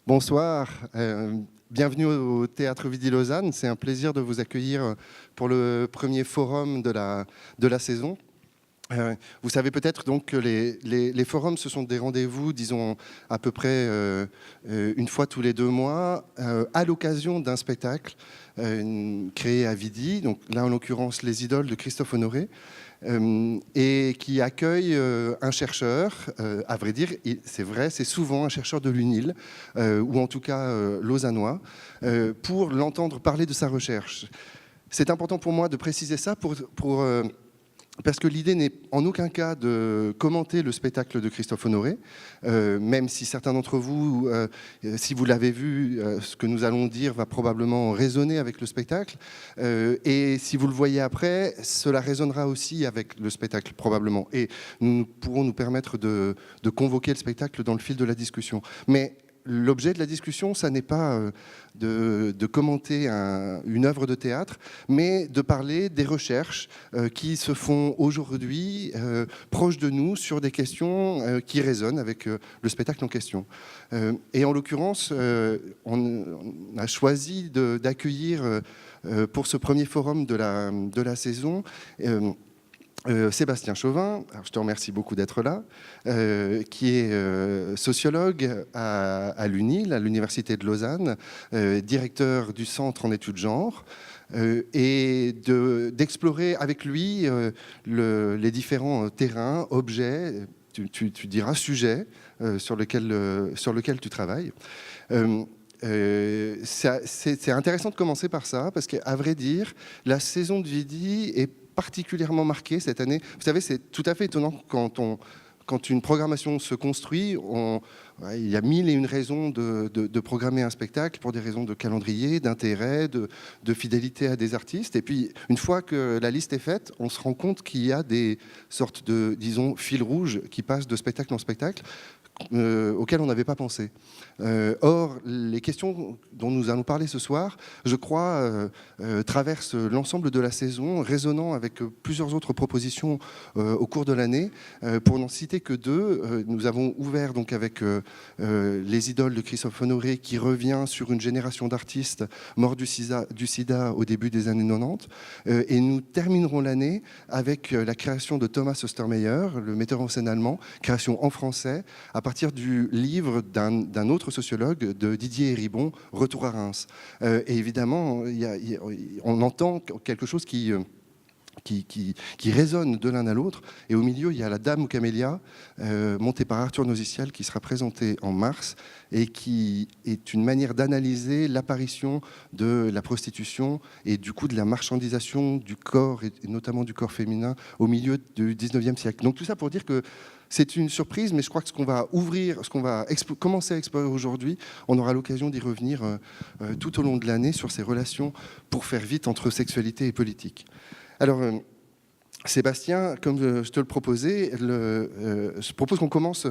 Bonsoir, bienvenue au Théâtre Vidi Lausanne. C'est un plaisir de vous accueillir pour le premier forum de la saison. Vous savez peut-être donc que les forums, ce sont des rendez-vous, disons, à peu près une fois tous les 2 mois, à l'occasion d'un spectacle créé à Vidi, donc là en l'occurrence Les Idoles de Christophe Honoré, et qui accueille un chercheur, à vrai dire, c'est vrai, c'est souvent un chercheur de l'UNIL, ou en tout cas lausannois, pour l'entendre parler de sa recherche. C'est important pour moi de préciser ça parce que l'idée n'est en aucun cas de commenter le spectacle de Christophe Honoré, même si certains d'entre vous, si vous l'avez vu, ce que nous allons dire va probablement résonner avec le spectacle. Et si vous le voyez après, cela résonnera aussi avec le spectacle, probablement. Et nous pourrons nous permettre de convoquer le spectacle dans le fil de la discussion. Mais l'objet de la discussion, ça n'est pas de commenter une œuvre de théâtre, mais de parler des recherches qui se font aujourd'hui proches de nous sur des questions qui résonnent avec le spectacle en question. Et en l'occurrence, on a choisi d'accueillir pour ce premier forum de la saison Sébastien Chauvin, alors je te remercie beaucoup d'être là, qui est sociologue à l'UNIL, à l'Université de Lausanne, directeur du Centre en études genre, et d'explorer avec lui les différents terrains, objets, tu diras sujets sur lequel tu travailles. C'est intéressant de commencer par ça, parce qu'à vrai dire, la saison de Vidi est particulièrement marquée cette année. Vous savez, c'est tout à fait étonnant quand une programmation se construit. Il y a 1001 raisons de programmer un spectacle pour des raisons de calendrier, d'intérêt, de fidélité à des artistes. Et puis, une fois que la liste est faite, on se rend compte qu'il y a des sortes de, disons, fils rouges qui passent de spectacle en spectacle, auxquels on n'avait pas pensé. Or, les questions dont nous allons parler ce soir, je crois, traversent l'ensemble de la saison, résonnant avec plusieurs autres propositions au cours de l'année. Pour n'en citer que 2, nous avons ouvert donc avec Les Idoles de Christophe Honoré, qui revient sur une génération d'artistes morts du sida au début des années 90. Et nous terminerons l'année avec la création de Thomas Ostermeyer, le metteur en scène allemand, création en français, à partir du livre d'un autre sociologue, de Didier Héribon, Retour à Reims. Et évidemment, on entend quelque chose qui résonne de l'un à l'autre. Et au milieu, il y a La Dame aux camélias, montée par Arthur Nozicial, qui sera présentée en mars, et qui est une manière d'analyser l'apparition de la prostitution et du coup de la marchandisation du corps, et notamment du corps féminin, au milieu du 19e siècle. Donc tout ça pour dire que c'est une surprise, mais je crois que ce qu'on va commencer à explorer aujourd'hui, on aura l'occasion d'y revenir tout au long de l'année sur ces relations, pour faire vite, entre sexualité et politique. Alors, Sébastien, comme je te le proposais, je propose qu'on commence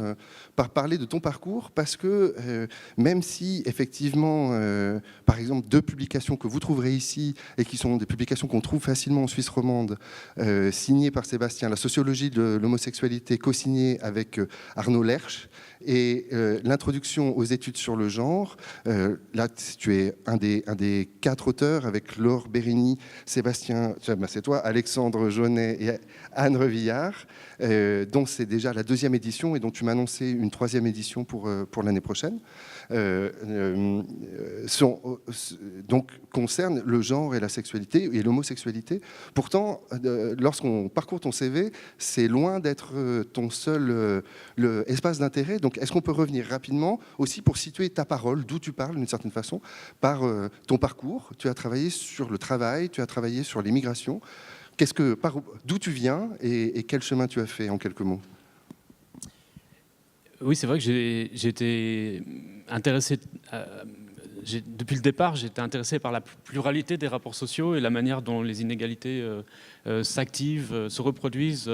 par parler de ton parcours, parce que même si, effectivement, par exemple, 2 publications que vous trouverez ici, et qui sont des publications qu'on trouve facilement en Suisse romande, signées par Sébastien, La sociologie de l'homosexualité, co-signée avec Arnaud Lerche, et l'introduction aux études sur le genre. Là, tu es un des 4 auteurs, avec Laure Bérigny, Sébastien, c'est toi, Alexandre Jaunet et Anne Revillard, dont c'est déjà la 2e édition et dont tu m'as annoncé une 3e édition pour l'année prochaine. Donc concerne le genre et la sexualité et l'homosexualité. Pourtant, lorsqu'on parcourt ton CV, c'est loin d'être ton seul espace d'intérêt. Donc est-ce qu'on peut revenir rapidement aussi pour situer ta parole, d'où tu parles d'une certaine façon, par ton parcours? Tu as travaillé sur le travail, tu as travaillé sur l'immigration. D'où tu viens et quel chemin tu as fait, en quelques mots? Oui, c'est vrai que j'ai été intéressé, depuis le départ, j'étais intéressé par la pluralité des rapports sociaux et la manière dont les inégalités s'activent, se reproduisent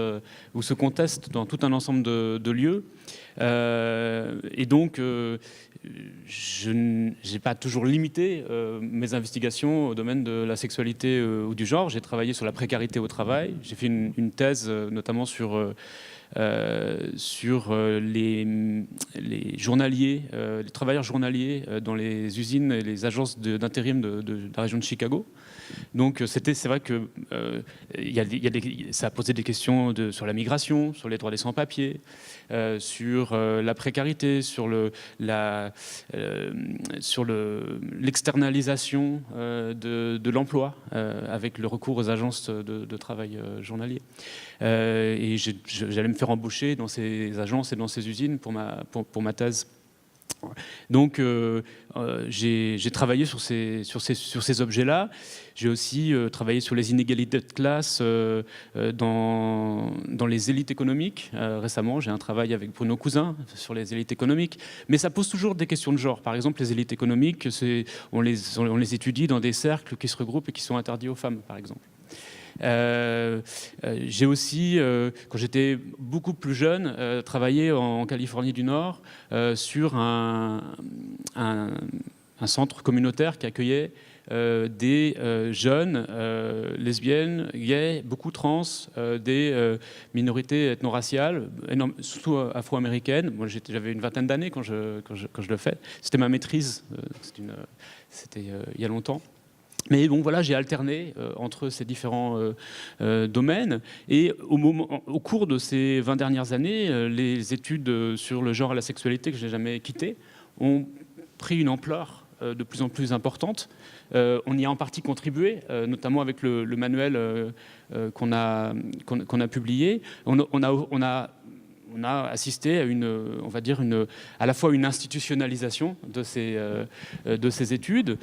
ou se contestent dans tout un ensemble de lieux. Et donc, je n'ai pas toujours limité mes investigations au domaine de la sexualité ou du genre. J'ai travaillé sur la précarité au travail. J'ai fait une thèse notamment sur sur les journaliers, les travailleurs journaliers dans les usines et les agences d'intérim de la région de Chicago. Donc c'est vrai que ça a posé des questions sur la migration, sur les droits des sans-papiers, sur la précarité, sur l'externalisation de l'emploi avec le recours aux agences de travail journalier. Et j'allais me faire embaucher dans ces agences et dans ces usines pour ma thèse. Donc j'ai travaillé sur ces objets-là. J'ai aussi travaillé sur les inégalités de classe dans les élites économiques. Récemment, j'ai un travail avec Bruno Cousin sur les élites économiques. Mais ça pose toujours des questions de genre. Par exemple, les élites économiques, on les étudie dans des cercles qui se regroupent et qui sont interdits aux femmes, par exemple. J'ai aussi, quand j'étais beaucoup plus jeune, travaillé en Californie du Nord sur un centre communautaire qui accueillait des jeunes lesbiennes, gays, beaucoup trans, des minorités ethno-raciales, surtout afro-américaines. Moi, j'avais une vingtaine d'années quand je le fais. C'était ma maîtrise, c'était il y a longtemps. Mais bon, voilà, j'ai alterné entre ces différents domaines. Et au cours de ces 20 dernières années, les études sur le genre et la sexualité, que je n'ai jamais quittées, ont pris une ampleur de plus en plus importante. On y a en partie contribué, notamment avec le manuel qu'on a publié. On a assisté à à la fois une institutionnalisation de ces études,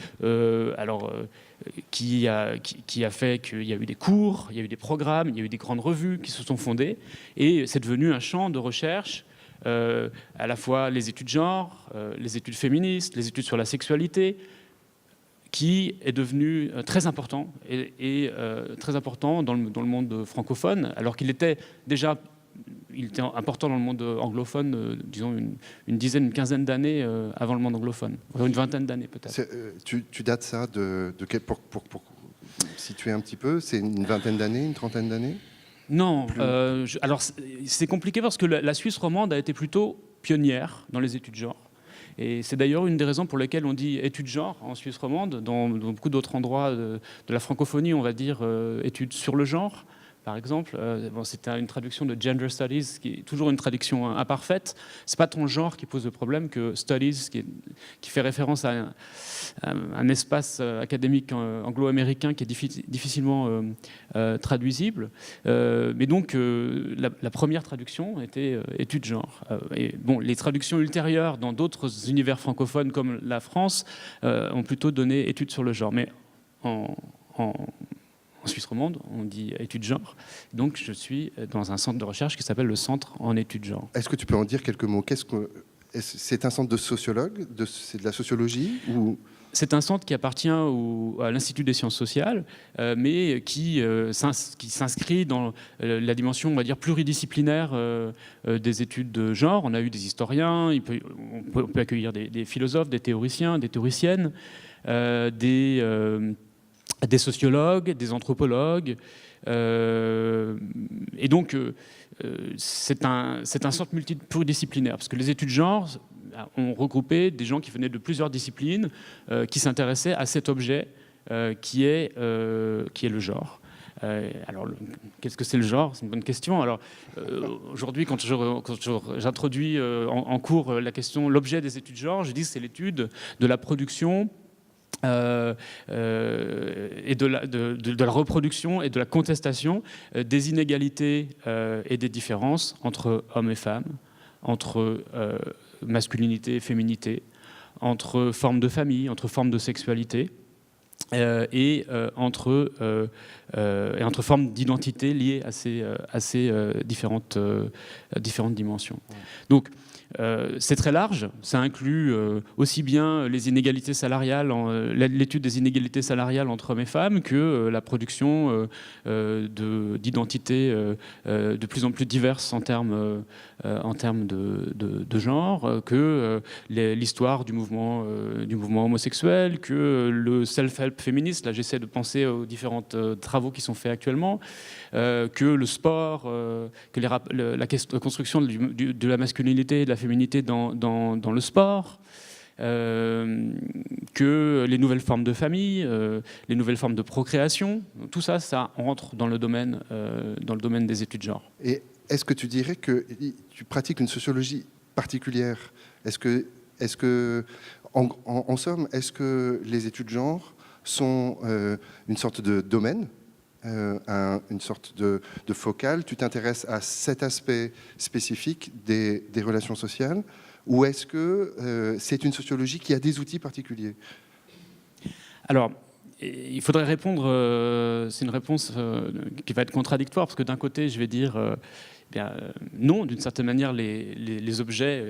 qui a fait qu'il y a eu des cours, il y a eu des programmes, il y a eu des grandes revues qui se sont fondées, et c'est devenu un champ de recherche, à la fois les études genre, les études féministes, les études sur la sexualité, qui est devenu très important, et très important dans le monde francophone, alors qu'il était déjà... Il était important dans le monde anglophone, disons une dizaine, une quinzaine d'années avant le monde anglophone, une vingtaine d'années peut-être. Tu dates ça pour situer un petit peu, c'est une vingtaine d'années, une trentaine d'années? Non, alors c'est compliqué parce que la Suisse romande a été plutôt pionnière dans les études genre. Et c'est d'ailleurs une des raisons pour lesquelles on dit études genre en Suisse romande. Dans beaucoup d'autres endroits de la francophonie, on va dire études sur le genre. Par exemple, c'était une traduction de Gender Studies, qui est toujours une traduction imparfaite. C'est pas ton genre qui pose le problème que Studies, qui fait référence à un espace académique anglo-américain qui est difficilement traduisible. Mais donc, la première traduction était études genre. Et bon, les traductions ultérieures dans d'autres univers francophones comme la France ont plutôt donné études sur le genre. Mais en Suisse romande, on dit études genre. Donc, je suis dans un centre de recherche qui s'appelle le Centre en études genre. Est-ce que tu peux en dire quelques mots? C'est un centre de sociologues? C'est de la sociologie ou... C'est un centre qui appartient à l'Institut des sciences sociales, mais qui s'inscrit dans la dimension, on va dire, pluridisciplinaire des études de genre. On a eu des historiens, on peut accueillir des philosophes, des théoriciens, des théoriciennes, des sociologues, des anthropologues. Et donc, c'est un centre pluridisciplinaire, parce que les études genre ont regroupé des gens qui venaient de plusieurs disciplines, qui s'intéressaient à cet objet qui est le genre. Alors, qu'est-ce que c'est le genre? C'est une bonne question. Alors, aujourd'hui, quand j'introduis en cours la question, l'objet des études genre, je dis que c'est l'étude de la production, et de la reproduction et de la contestation des inégalités et des différences entre hommes et femmes, entre masculinité et féminité, entre formes de famille, entre formes de sexualité, et entre formes d'identité liées à ces différentes dimensions. Donc, c'est très large, ça inclut aussi bien les inégalités salariales, l'étude des inégalités salariales entre hommes et femmes, que la production d'identités de plus en plus diverses en termes de genre, que l'histoire du mouvement homosexuel, que le self-help féministe, là j'essaie de penser aux différents travaux qui sont faits actuellement, que le sport, que la construction de la masculinité et de la féminité dans le sport, que les nouvelles formes de famille, les nouvelles formes de procréation, tout ça, ça rentre dans le domaine des études genre. Et est-ce que tu dirais que tu pratiques une sociologie particulière? Est-ce que en somme, est-ce que les études genre sont une sorte de domaine, une sorte de focale? Tu t'intéresses à cet aspect spécifique des relations sociales, ou est-ce que c'est une sociologie qui a des outils particuliers? Alors, il faudrait répondre, c'est une réponse qui va être contradictoire, parce que d'un côté, je vais dire non, d'une certaine manière, les objets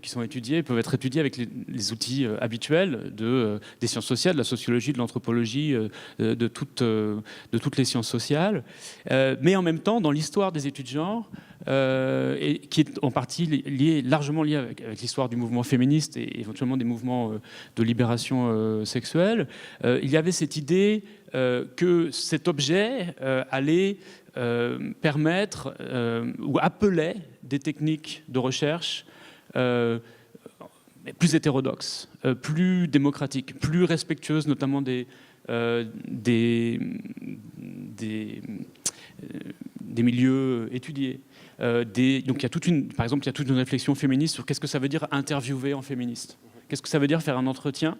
qui sont étudiés peuvent être étudiés avec les outils habituels des sciences sociales, de la sociologie, de l'anthropologie, de toutes les sciences sociales. Mais en même temps, dans l'histoire des études genre, et qui est en partie largement liée avec l'histoire du mouvement féministe et éventuellement des mouvements de libération sexuelle, il y avait cette idée que cet objet allait permettre ou appelait des techniques de recherche plus hétérodoxes, plus démocratiques, plus respectueuses notamment des milieux étudiés. Donc il y a par exemple, il y a toute une réflexion féministe sur qu'est-ce que ça veut dire interviewer en féministe. Qu'est-ce que ça veut dire faire un entretien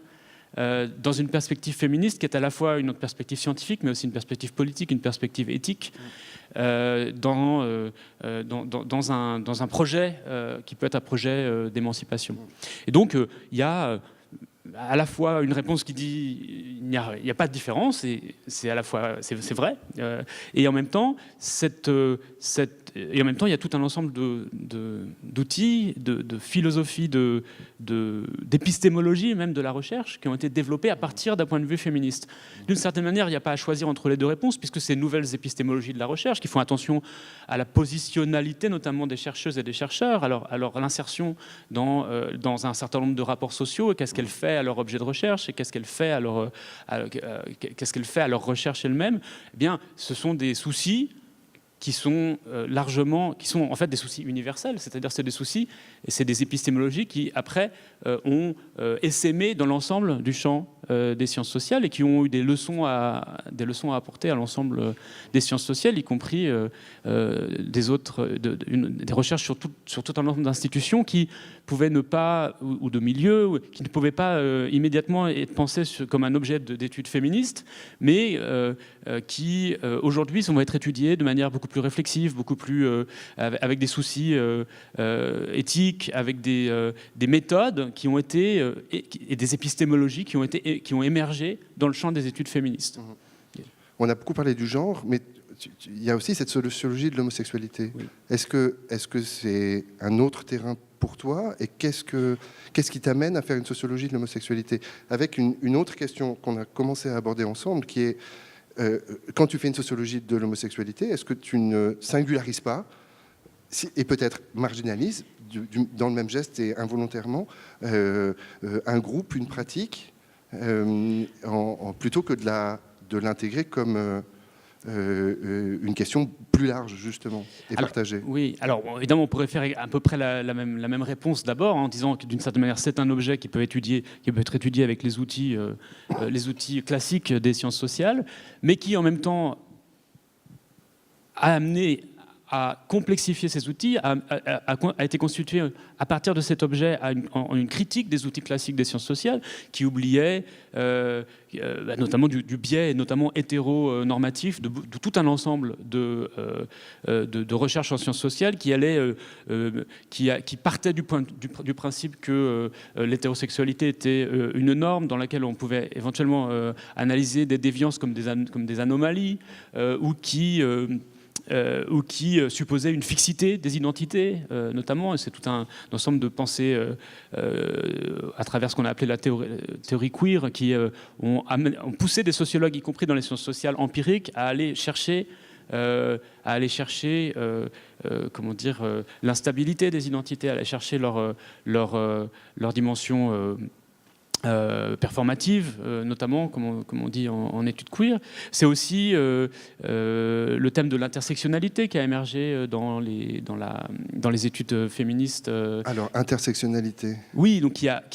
dans une perspective féministe qui est à la fois une autre perspective scientifique, mais aussi une perspective politique, une perspective éthique, dans un projet qui peut être un projet d'émancipation. Et donc, il y a à la fois une réponse qui dit il n'y a pas de différence, et c'est à la fois c'est vrai, et en même temps il y a tout un ensemble d'outils, de philosophie, d'épistémologie même de la recherche qui ont été développés à partir d'un point de vue féministe. D'une certaine manière, il n'y a pas à choisir entre les deux réponses, puisque ces nouvelles épistémologies de la recherche qui font attention à la positionnalité notamment des chercheuses et des chercheurs, alors l'insertion dans un certain nombre de rapports sociaux, et qu'est-ce qu'elle fait à leur objet de recherche, et qu'est-ce qu'elle fait à leur recherche elle-même. Eh bien, ce sont des soucis qui sont en fait des soucis universels, c'est-à-dire c'est des soucis et c'est des épistémologies qui après ont essaimé dans l'ensemble du champ des sciences sociales et qui ont eu des leçons à apporter à l'ensemble des sciences sociales, y compris des recherches sur tout un ensemble d'institutions qui pouvaient ne pas, ou de milieux, qui ne pouvaient pas immédiatement être pensées comme un objet d'études féministes, mais qui aujourd'hui vont être étudiées de manière beaucoup plus réflexive, beaucoup plus avec des soucis éthiques, avec des méthodes qui ont été et des épistémologies qui ont émergé dans le champ des études féministes. On a beaucoup parlé du genre, mais il y a aussi cette sociologie de l'homosexualité. Oui. Est-ce que c'est un autre terrain pour toi, et qu'est-ce qui t'amène à faire une sociologie de l'homosexualité? Avec une autre question qu'on a commencé à aborder ensemble, qui est quand tu fais une sociologie de l'homosexualité, est-ce que tu ne singularises pas et peut-être marginalises dans le même geste et involontairement un groupe, une pratique, plutôt que de l'intégrer comme une question plus large, justement, et partagée? Oui, alors évidemment, on pourrait faire à peu près la même réponse d'abord, en disant que d'une certaine manière, c'est un objet qui peut être étudié avec les outils classiques des sciences sociales, mais qui en même temps a amené à complexifier ces outils, a été constitué à partir de cet objet en une critique des outils classiques des sciences sociales qui oubliaient notamment du biais, notamment hétéronormatif, de tout un ensemble de recherches en sciences sociales qui partaient du principe que l'hétérosexualité était une norme dans laquelle on pouvait éventuellement analyser des déviances comme des anomalies, ou qui ou qui supposait une fixité des identités, notamment, et c'est tout un ensemble de pensées à travers ce qu'on a appelé la théorie queer, qui ont poussé des sociologues, y compris dans les sciences sociales empiriques, à aller chercher comment dire, l'instabilité des identités, à aller chercher leur dimension performative, notamment, comme on dit en études queer. C'est aussi le thème de l'intersectionnalité qui a émergé dans les études féministes. Alors, intersectionnalité. Oui, donc qui a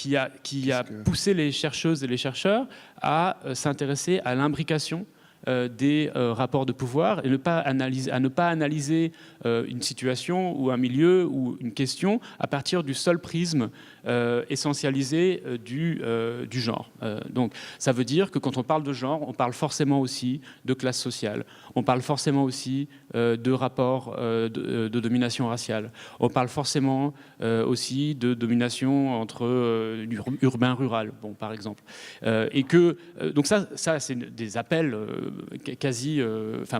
poussé les chercheuses et les chercheurs à s'intéresser à l'imbrication des rapports de pouvoir et à ne pas analyser une situation ou un milieu ou une question à partir du seul prisme essentialisé du genre. Donc ça veut dire que quand on parle de genre, on parle forcément aussi de classe sociale, on parle forcément aussi de rapports de domination raciale, on parle forcément aussi de domination entre urbain-rural, bon, par exemple. Et que, donc ça c'est des appels quasi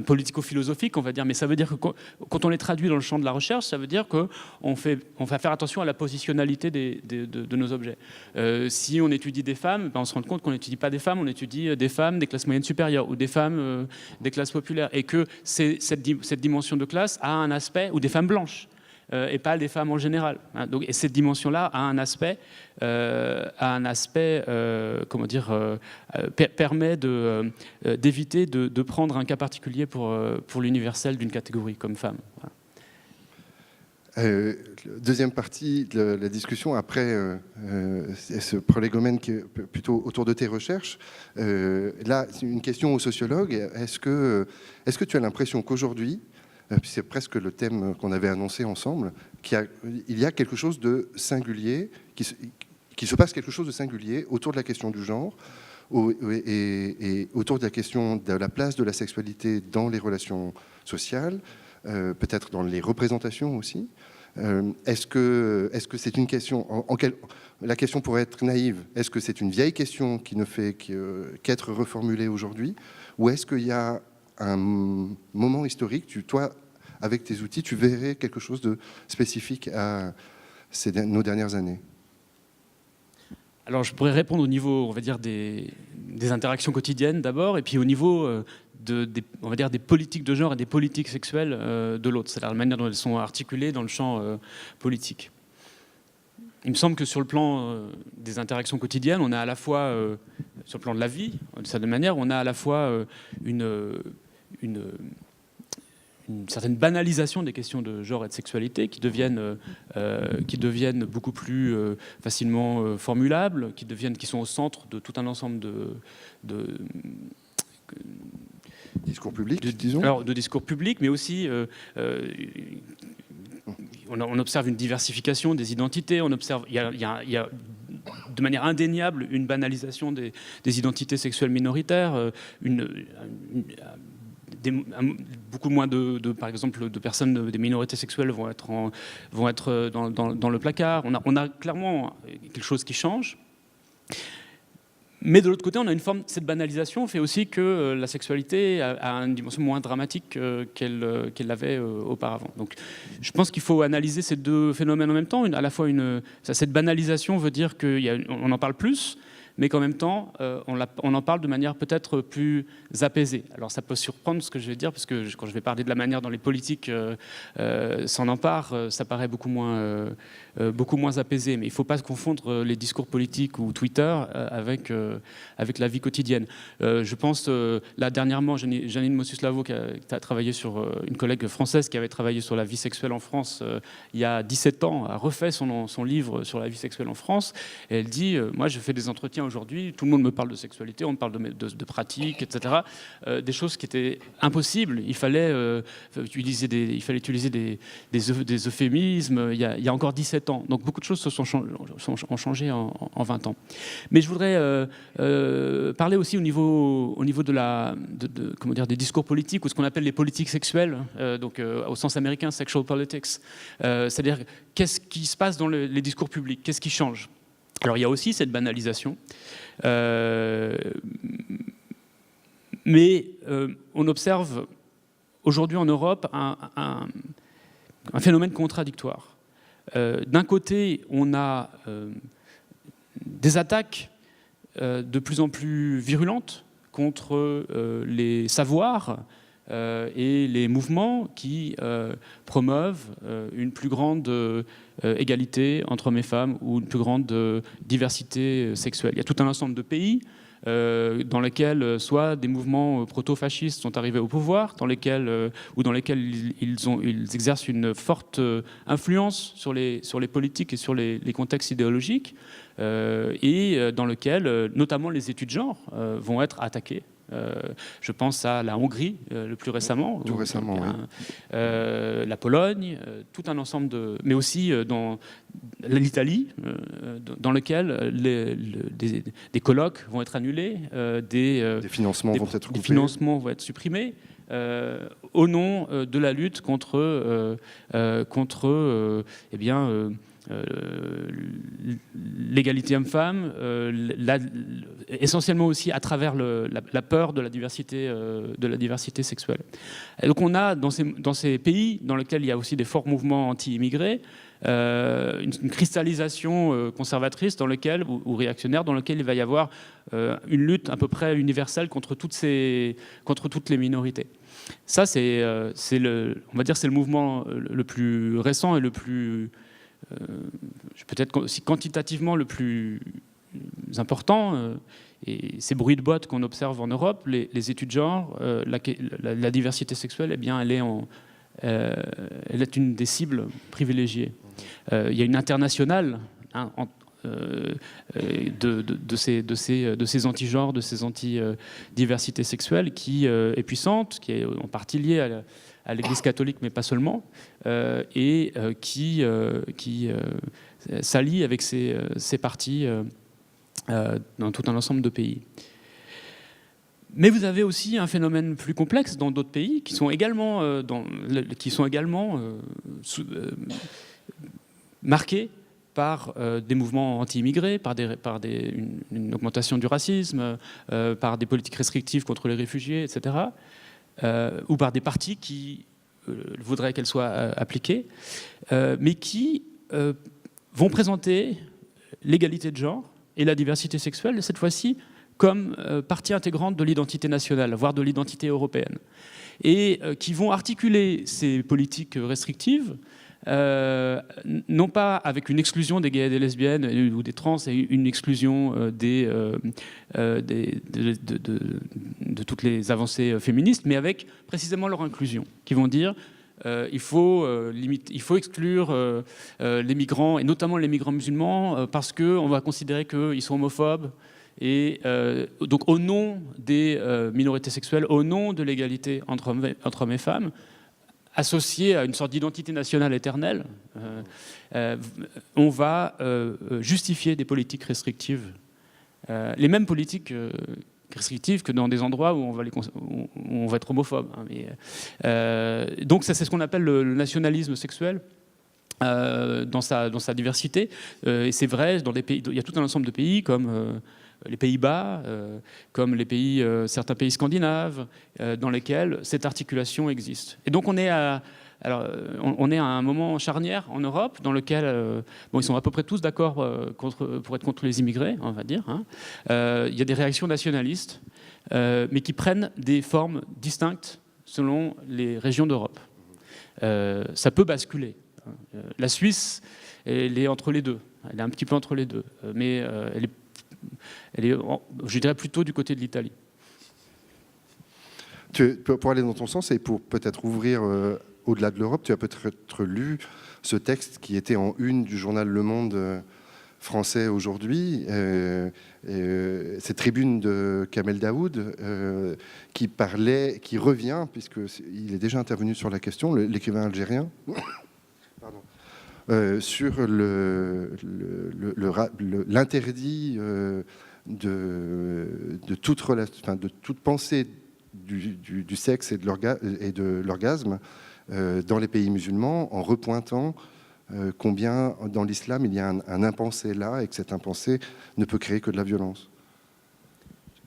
politico-philosophiques, on va dire, mais ça veut dire que quand on les traduit dans le champ de la recherche, ça veut dire qu'on va faire attention à la positionnalité de nos objets. Si on étudie des femmes, on se rend compte qu'on n'étudie pas des femmes, on étudie des femmes des classes moyennes supérieures ou des femmes des classes populaires, et que cette dimension de classe a un aspect, ou des femmes blanches, et pas des femmes en général. Hein. Donc, et cette dimension-là a un aspect, comment dire, permet d'éviter de prendre un cas particulier pour l'universel d'une catégorie comme femme. Voilà. Deuxième partie de la discussion, après ce prolégomène qui est plutôt autour de tes recherches. Là, c'est une question aux sociologues. Est-ce que tu as l'impression qu'aujourd'hui, c'est presque le thème qu'on avait annoncé ensemble, il y a quelque chose de singulier, qu'il se passe quelque chose de singulier autour de la question du genre et autour de la question de la place de la sexualité dans les relations sociales, peut-être dans les représentations aussi. Est-ce que c'est une question la question pourrait être naïve. Est-ce que c'est une vieille question qui ne fait qu'être reformulée aujourd'hui, ou est-ce qu'il y a un moment historique, toi, avec tes outils, tu verrais quelque chose de spécifique à nos dernières années? Alors, je pourrais répondre au niveau, on va dire, des interactions quotidiennes d'abord, et puis au niveau on va dire, des politiques de genre et des politiques sexuelles de l'autre, c'est-à-dire la manière dont elles sont articulées dans le champ politique. Il me semble que sur le plan des interactions quotidiennes, on a à la fois, sur le plan de la vie, d'une certaine manière, on a à la fois une certaine banalisation des questions de genre et de sexualité qui deviennent beaucoup plus facilement formulables, qui sont au centre de tout un ensemble de discours public, disons. Alors, de discours public, mais aussi on observe une diversification des identités, il y a de manière indéniable une banalisation des identités sexuelles minoritaires, beaucoup moins par exemple, de personnes des minorités sexuelles vont être dans le placard. On a clairement quelque chose qui change. Mais de l'autre côté, on a cette banalisation fait aussi que la sexualité a une dimension moins dramatique qu'elle l'avait auparavant. Donc, je pense qu'il faut analyser ces deux phénomènes en même temps. À la fois, cette banalisation veut dire qu'on en parle plus, mais qu'en même temps, on en parle de manière peut-être plus apaisée. Alors ça peut surprendre ce que je vais dire, parce que quand je vais parler de la manière dont les politiques s'en emparent, ça paraît beaucoup moins apaisé. Mais il ne faut pas confondre les discours politiques ou Twitter avec la vie quotidienne. Je pense, là dernièrement, Janine Mossus-Lavo, qui a travaillé sur une collègue française qui avait travaillé sur la vie sexuelle en France il y a 17 ans, a refait son livre sur la vie sexuelle en France. Et elle dit, moi je fais des entretiens aujourd'hui, tout le monde me parle de sexualité, on me parle de pratiques, etc. Des choses qui étaient impossibles. Il fallait utiliser des euphémismes il y a encore 17 ans. Donc beaucoup de choses ont changé en 20 ans. Mais je voudrais parler aussi au niveau comment dire, des discours politiques, ou ce qu'on appelle les politiques sexuelles, donc au sens américain, sexual politics. C'est-à-dire, qu'est-ce qui se passe dans les discours publics? Qu'est-ce qui change? Alors il y a aussi cette banalisation, mais on observe aujourd'hui en Europe un phénomène contradictoire. D'un côté, on a des attaques de plus en plus virulentes contre les savoirs et les mouvements qui promeuvent une plus grande égalité entre hommes et femmes ou une plus grande diversité sexuelle. Il y a tout un ensemble de pays dans lesquels soit des mouvements proto-fascistes sont arrivés au pouvoir, dans lesquels ils exercent une forte influence sur les politiques et sur les contextes idéologiques, et dans lesquels notamment les études de genre vont être attaquées. Je pense à la Hongrie le plus récemment, tout récemment, oui. La Pologne, tout un ensemble de... mais aussi dans l'Italie, dans lequel des colloques vont être annulés, des financements vont être coupés. Des financements vont être supprimés au nom de la lutte contre l'égalité homme-femme, essentiellement aussi à travers la peur de la diversité sexuelle. Et donc on a dans ces pays dans lesquels il y a aussi des forts mouvements anti-immigrés, une cristallisation conservatrice ou réactionnaire dans lequel il va y avoir une lutte à peu près universelle contre toutes les minorités. Ça, on va dire, c'est le mouvement le plus récent et le plus peut-être aussi quantitativement le plus important, et ces bruits de bottes qu'on observe en Europe, les études de genre, la diversité sexuelle, eh bien, elle est une des cibles privilégiées. Il y a une internationale de ces anti-genres, de ces anti-diversités sexuelles qui est puissante, qui est en partie liée à l'Église catholique, mais pas seulement, et qui s'allie avec ces partis dans tout un ensemble de pays. Mais vous avez aussi un phénomène plus complexe dans d'autres pays qui sont également, marqués par des mouvements anti-immigrés, par une augmentation du racisme, par des politiques restrictives contre les réfugiés, etc., ou par des partis qui voudraient qu'elles soient appliquées, mais qui vont présenter l'égalité de genre et la diversité sexuelle, cette fois-ci, comme partie intégrante de l'identité nationale, voire de l'identité européenne, et qui vont articuler ces politiques restrictives, non pas avec une exclusion des gays et des lesbiennes ou des trans et une exclusion de toutes les avancées féministes, mais avec précisément leur inclusion, qui vont dire il faut exclure les migrants, et notamment les migrants musulmans, parce qu'on va considérer qu'ils sont homophobes. Et donc au nom des minorités sexuelles, au nom de l'égalité entre hommes et femmes, associé à une sorte d'identité nationale éternelle, on va justifier des politiques restrictives. Les mêmes politiques restrictives que dans des endroits où on va être homophobe. Donc ça, c'est ce qu'on appelle le nationalisme sexuel. Dans sa diversité. Et c'est vrai, dans des pays, il y a tout un ensemble de pays comme les Pays-Bas, comme certains pays scandinaves, dans lesquels cette articulation existe. Et donc on est à un moment charnière en Europe dans lequel ils sont à peu près tous d'accord pour être contre les immigrés, on va dire. Il y a des réactions nationalistes, mais qui prennent des formes distinctes selon les régions d'Europe. Ça peut basculer. La Suisse, elle est entre les deux. Elle est un petit peu entre les deux. Mais elle est, je dirais, plutôt du côté de l'Italie. Pour aller dans ton sens et pour peut-être ouvrir au-delà de l'Europe, tu as peut-être lu ce texte qui était en une du journal Le Monde français aujourd'hui, cette tribune de Kamel Daoud qui revient, puisqu'il est déjà intervenu sur la question, l'écrivain algérien, sur l'interdit de toute pensée du sexe et de l'orgasme dans les pays musulmans, en repointant combien dans l'islam il y a un impensé là, et que cet impensé ne peut créer que de la violence.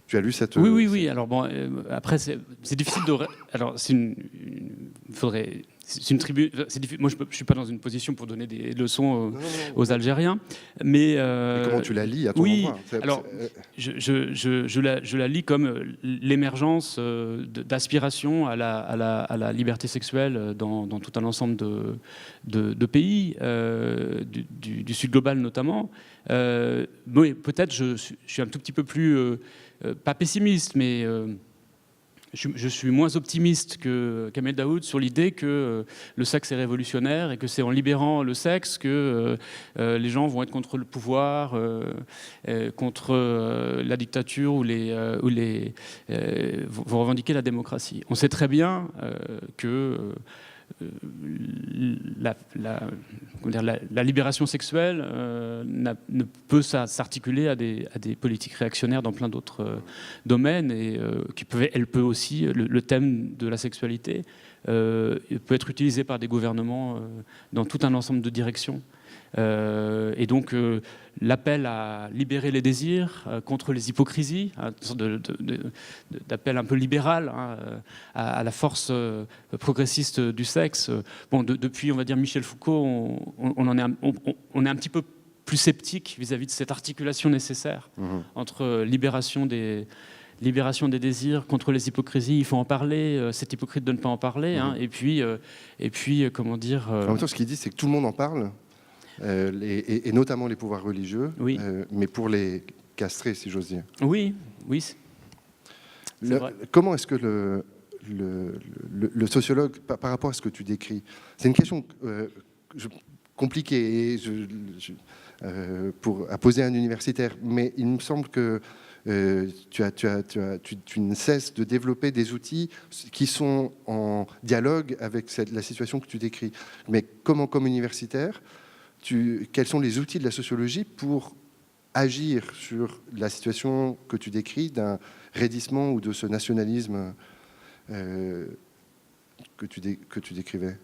Tu as lu cette... Oui. Alors bon, après, c'est difficile de... Alors, c'est une faudrait. C'est une tribu. Moi, je ne suis pas dans une position pour donner des leçons aux Algériens, mais comment tu la lis à ton endroit? Alors, je la lis comme l'émergence d'aspiration à la liberté sexuelle dans tout un ensemble de pays, du Sud global notamment. Oui, peut-être je suis un tout petit peu plus, pas pessimiste, mais je suis moins optimiste que Kamel Daoud sur l'idée que le sexe est révolutionnaire et que c'est en libérant le sexe que les gens vont être contre le pouvoir, contre la dictature ou vont revendiquer la démocratie. On sait très bien que la libération sexuelle ne peut s'articuler à des politiques réactionnaires dans plein d'autres domaines, et elle peut aussi, le thème de la sexualité peut être utilisé par des gouvernements dans tout un ensemble de directions. Et donc l'appel à libérer les désirs contre les hypocrisies, une sorte d'appel un peu libéral à la force progressiste du sexe. Bon, depuis, on va dire, Michel Foucault, on est un petit peu plus sceptique vis-à-vis de cette articulation nécessaire entre libération des désirs contre les hypocrisies. Il faut en parler, c'est hypocrite de ne pas en parler, et puis comment dire... En même temps, ce qu'il dit, c'est que tout le monde en parle, et notamment les pouvoirs religieux, oui. Mais pour les castrer, si j'ose dire. Oui. Comment est-ce que le sociologue, par rapport à ce que tu décris, c'est une question compliquée à poser à un universitaire, mais il me semble que tu ne cesses de développer des outils qui sont en dialogue avec la situation que tu décris. Mais comment, comme universitaire, quels sont les outils de la sociologie pour agir sur la situation que tu décris d'un raidissement ou de ce nationalisme que tu décrivais?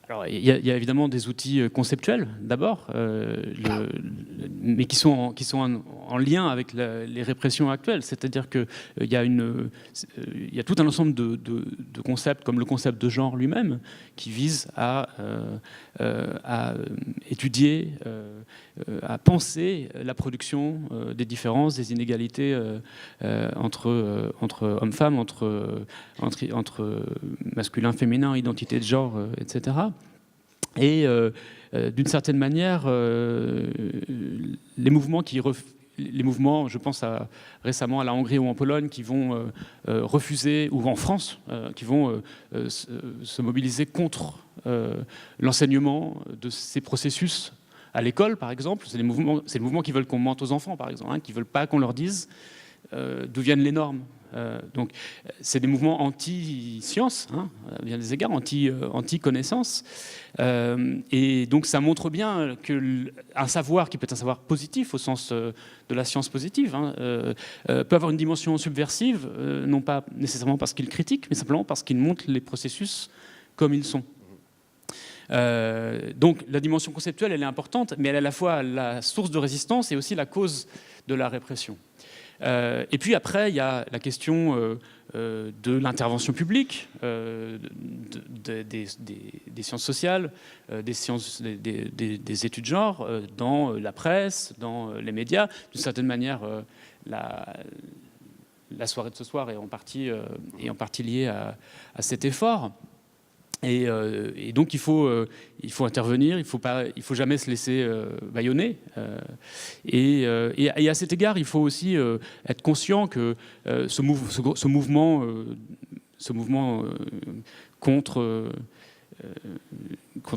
Alors, il y a évidemment des outils conceptuels d'abord, mais qui sont en lien avec les répressions actuelles. C'est-à-dire qu'il y a tout un ensemble de concepts, comme le concept de genre lui-même, qui vise à étudier, à penser la production des différences, des inégalités entre hommes-femmes, entre masculin, féminin, identité de genre, etc. Et d'une certaine manière, les mouvements, je pense récemment à la Hongrie ou en Pologne, qui vont refuser, ou en France, qui vont se mobiliser contre l'enseignement de ces processus à l'école, par exemple. C'est le mouvement qui veulent qu'on mente aux enfants, par exemple, qui ne veulent pas qu'on leur dise d'où viennent les normes. Donc, c'est des mouvements anti-science, à bien des égards, anti-connaissance. Et donc, ça montre bien qu'un savoir qui peut être un savoir positif, au sens de la science positive, peut avoir une dimension subversive, non pas nécessairement parce qu'il critique, mais simplement parce qu'il montre les processus comme ils sont. Donc, la dimension conceptuelle, elle est importante, mais elle est à la fois la source de résistance et aussi la cause de la répression. Et puis après, il y a la question de l'intervention publique, des sciences sociales, des études genre, dans la presse, dans les médias. D'une certaine manière, la soirée de ce soir est en partie liée à cet effort. Et donc il faut intervenir, il faut jamais se laisser bâillonner. Et à cet égard, il faut aussi être conscient que ce mouvement contre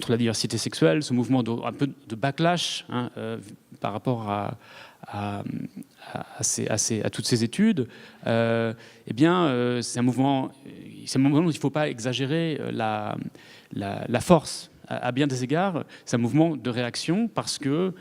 la diversité sexuelle, ce mouvement un peu de backlash par rapport à toutes ces études, eh bien, c'est un mouvement où il ne faut pas exagérer la force. À bien des égards, c'est un mouvement de réaction parce que,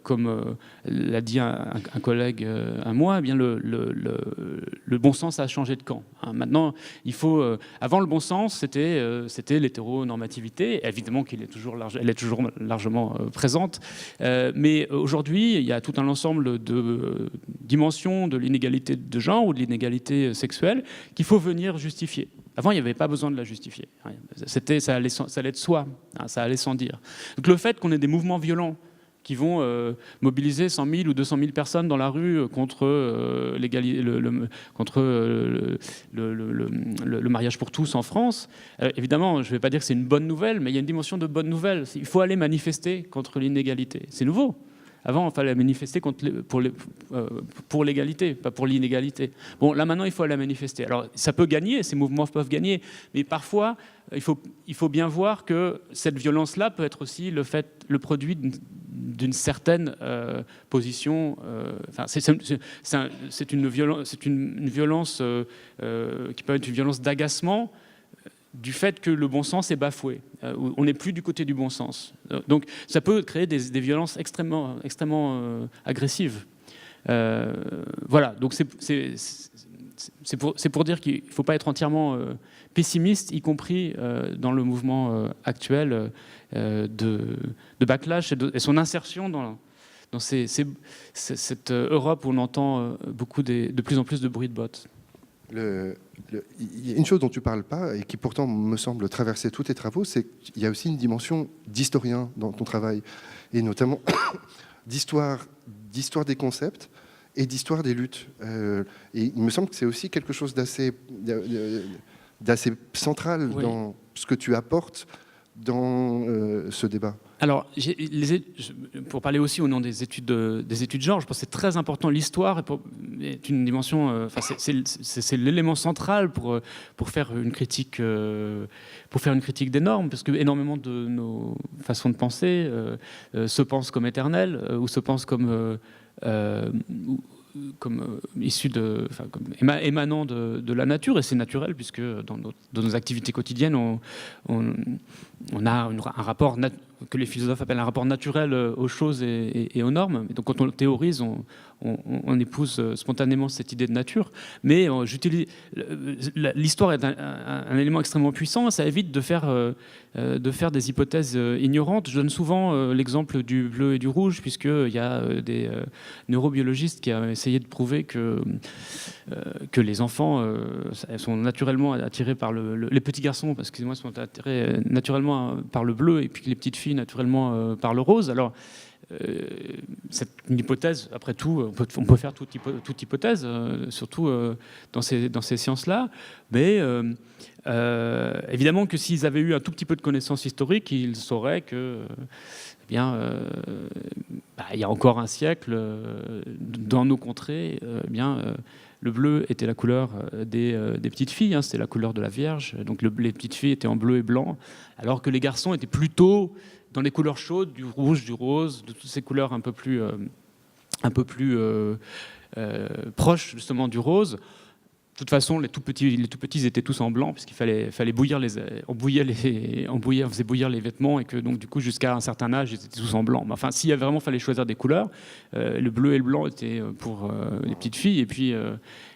comme l'a dit un collègue à moi, eh bien le bon sens a changé de camp. Maintenant, il faut. Avant, le bon sens, c'était l'hétéronormativité. Évidemment qu'elle est toujours largement présente, mais aujourd'hui, il y a tout un ensemble de dimensions de l'inégalité de genre ou de l'inégalité sexuelle qu'il faut venir justifier. Avant, il n'y avait pas besoin de la justifier. Ça allait de soi, ça allait sans dire. Donc le fait qu'on ait des mouvements violents qui vont mobiliser 100 000 ou 200 000 personnes dans la rue contre le mariage pour tous en France, évidemment, je ne vais pas dire que c'est une bonne nouvelle, mais il y a une dimension de bonne nouvelle. Il faut aller manifester contre l'inégalité. C'est nouveau. Avant, il fallait manifester pour l'égalité, pas pour l'inégalité. Bon, là maintenant, il faut aller manifester. Alors, ça peut gagner, ces mouvements peuvent gagner, mais parfois, il faut bien voir que cette violence-là peut être aussi le produit d'une certaine position. C'est une violence qui peut être une violence d'agacement du fait que le bon sens est bafoué. On n'est plus du côté du bon sens. Donc ça peut créer des violences extrêmement agressives. Voilà, donc c'est pour dire qu'il ne faut pas être entièrement pessimiste, y compris dans le mouvement actuel de backlash et son insertion dans cette Europe où on entend de plus en plus de bruit de bottes. Il y a une chose dont tu ne parles pas et qui pourtant me semble traverser tous tes travaux, c'est qu'il y a aussi une dimension d'historien dans ton travail, et notamment d'histoire des concepts et d'histoire des luttes. Et il me semble que c'est aussi quelque chose d'assez central dans ce que tu apportes dans ce débat. Alors, pour parler aussi au nom des études de genre, je pense que c'est très important. L'histoire est une dimension, c'est l'élément central pour faire une critique, des normes, parce que énormément de nos façons de penser se pensent comme éternelles ou se pensent comme issus comme émanant de la nature, et c'est naturel puisque dans nos activités quotidiennes on a un rapport que les philosophes appellent un rapport naturel aux choses et aux normes. Et donc quand on théorise, on épouse spontanément cette idée de nature. Mais l'histoire est un élément extrêmement puissant. Ça évite de faire des hypothèses ignorantes. Je donne souvent l'exemple du bleu et du rouge, puisqu'il y a des neurobiologistes qui ont essayé de prouver que les enfants sont naturellement attirés par les petits garçons, excusez-moi, sont attirés naturellement par le bleu, et puis les petites filles naturellement par le rose. Alors c'est une hypothèse, après tout, on peut faire toute hypothèse, surtout dans ces sciences-là, mais évidemment que s'ils avaient eu un tout petit peu de connaissances historiques, ils sauraient que il y a encore un siècle, dans nos contrées, le bleu était la couleur des petites filles, c'était la couleur de la Vierge, donc les petites filles étaient en bleu et blanc, alors que les garçons étaient plutôt dans les couleurs chaudes, du rouge, du rose, de toutes ces couleurs un peu plus proches justement du rose. De toute façon, les tout petits étaient tous en blanc, puisqu'il fallait bouillir on faisait bouillir les vêtements, et que donc du coup jusqu'à un certain âge ils étaient tous en blanc. Mais enfin, s'il y avait vraiment fallait choisir des couleurs, le bleu et le blanc étaient pour les petites filles, et puis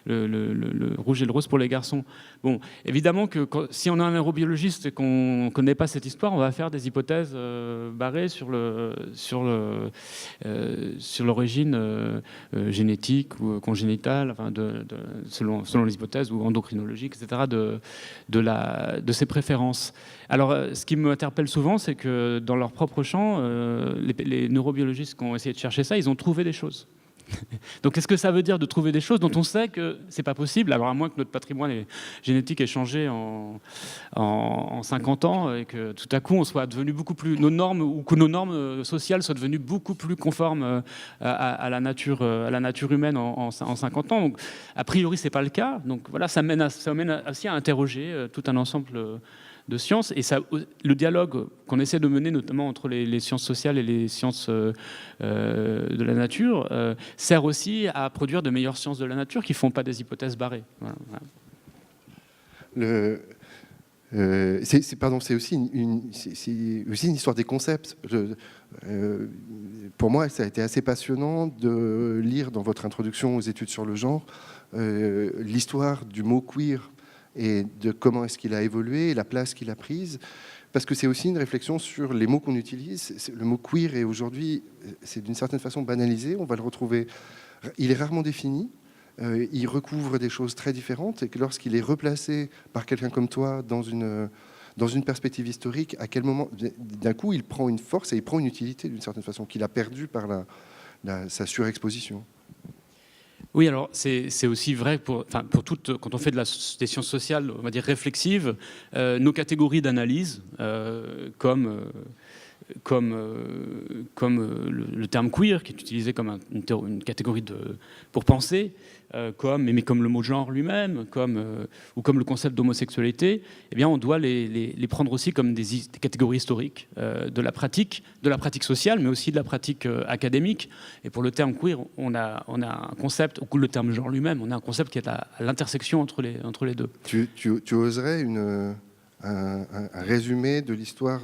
le rouge et le rose pour les garçons. Bon, évidemment que si on a un neurobiologiste et qu'on ne connaît pas cette histoire, on va faire des hypothèses barrées sur l'origine génétique ou congénitale, enfin selon les hypothèses, ou endocrinologiques, etc., de ses préférences. Alors, ce qui m'interpelle souvent, c'est que dans leur propre champ, les neurobiologistes qui ont essayé de chercher ça, ils ont trouvé des choses. Donc, qu'est-ce que ça veut dire de trouver des choses dont on sait que c'est pas possible, alors à moins que notre patrimoine génétique ait changé en 50 ans, et que tout à coup on soit devenu beaucoup plus nos normes sociales soient devenues beaucoup plus conformes à la nature humaine en 50 ans. Donc, a priori, c'est pas le cas. Donc voilà, ça mène aussi à interroger tout un ensemble de sciences, et le dialogue qu'on essaie de mener, notamment entre les sciences sociales et les sciences de la nature, sert aussi à produire de meilleures sciences de la nature qui ne font pas des hypothèses barrées. Voilà. C'est aussi une histoire des concepts. Pour moi, ça a été assez passionnant de lire dans votre introduction aux études sur le genre l'histoire du mot queer et de comment est-ce qu'il a évolué, la place qu'il a prise, parce que c'est aussi une réflexion sur les mots qu'on utilise. Le mot queer est aujourd'hui, c'est d'une certaine façon banalisé, on va le retrouver, il est rarement défini, il recouvre des choses très différentes et que lorsqu'il est replacé par quelqu'un comme toi dans une perspective historique, à quel moment, d'un coup, il prend une force et il prend une utilité d'une certaine façon qu'il a perdue par sa surexposition. Oui, alors c'est aussi vrai pour toute, quand on fait des sciences sociales, on va dire réflexives, nos catégories d'analyse, comme le terme queer, qui est utilisé comme une catégorie pour penser, mais comme le mot genre lui-même, ou comme le concept d'homosexualité, eh bien, on doit les prendre aussi comme des catégories historiques de la pratique sociale, mais aussi de la pratique académique. Et pour le terme queer, on a un concept, ou le terme genre lui-même, on a un concept qui est à l'intersection entre les deux. Tu oserais un résumé de l'histoire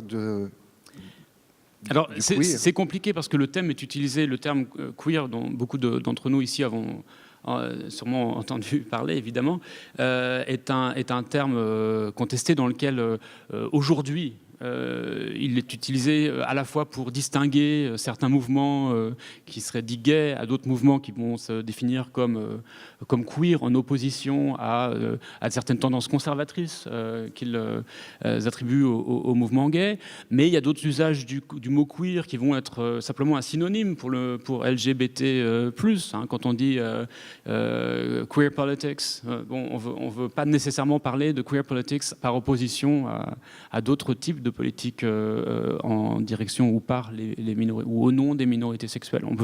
Alors, c'est compliqué parce que le terme queer, dont beaucoup d'entre nous ici avons sûrement entendu parler, évidemment, est un terme contesté dans lequel, aujourd'hui, il est utilisé à la fois pour distinguer certains mouvements qui seraient dits gays à d'autres mouvements qui vont se définir comme queer, en opposition à certaines tendances conservatrices qu'ils attribuent au mouvement gay. Mais il y a d'autres usages du mot queer qui vont être simplement un synonyme pour LGBT+. Quand on dit queer politics, on veut pas nécessairement parler de queer politics par opposition à d'autres types de politiques en direction ou par les minorités ou au nom des minorités sexuelles. On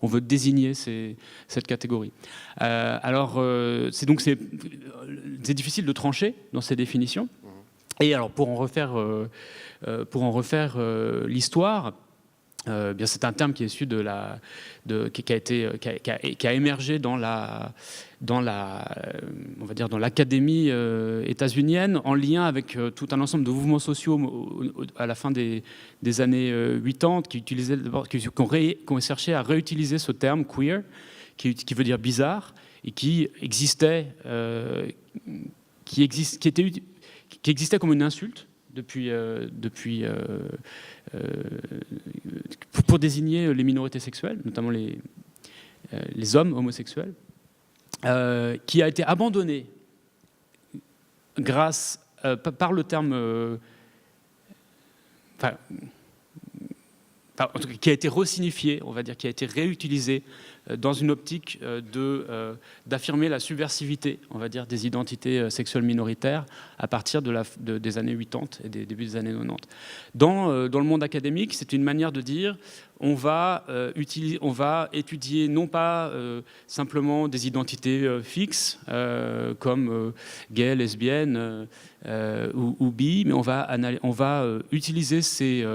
veut désigner cette catégorie. Alors, c'est difficile de trancher dans ces définitions. Et alors, pour en refaire l'histoire, bien, c'est un terme qui est issu qui a émergé dans l'académie états-unienne, en lien avec tout un ensemble de mouvements sociaux à la fin des années 80 qui ont cherché à réutiliser ce terme queer, qui veut dire bizarre, et qui existait comme une insulte pour désigner les minorités sexuelles, notamment les hommes homosexuels, qui a été abandonné par le terme, qui a été resignifié, on va dire, qui a été réutilisé dans une optique d'affirmer la subversivité, on va dire, des identités sexuelles minoritaires à partir des années 80 et des débuts des années 90. Dans le monde académique, c'est une manière de dire on va étudier non pas simplement des identités fixes comme gay, lesbienne ou bi, mais on va utiliser ces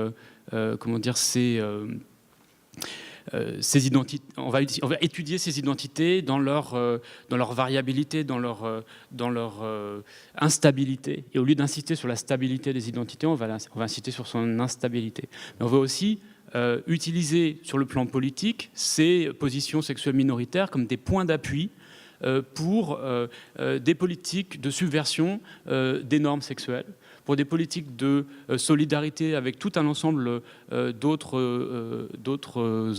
identités, on va étudier ces identités dans leur variabilité, dans leur instabilité. Et au lieu d'insister sur la stabilité des identités, on va insister sur son instabilité. Mais on va aussi utiliser sur le plan politique ces positions sexuelles minoritaires comme des points d'appui pour des politiques de subversion des normes sexuelles, pour des politiques de solidarité avec tout un ensemble d'autres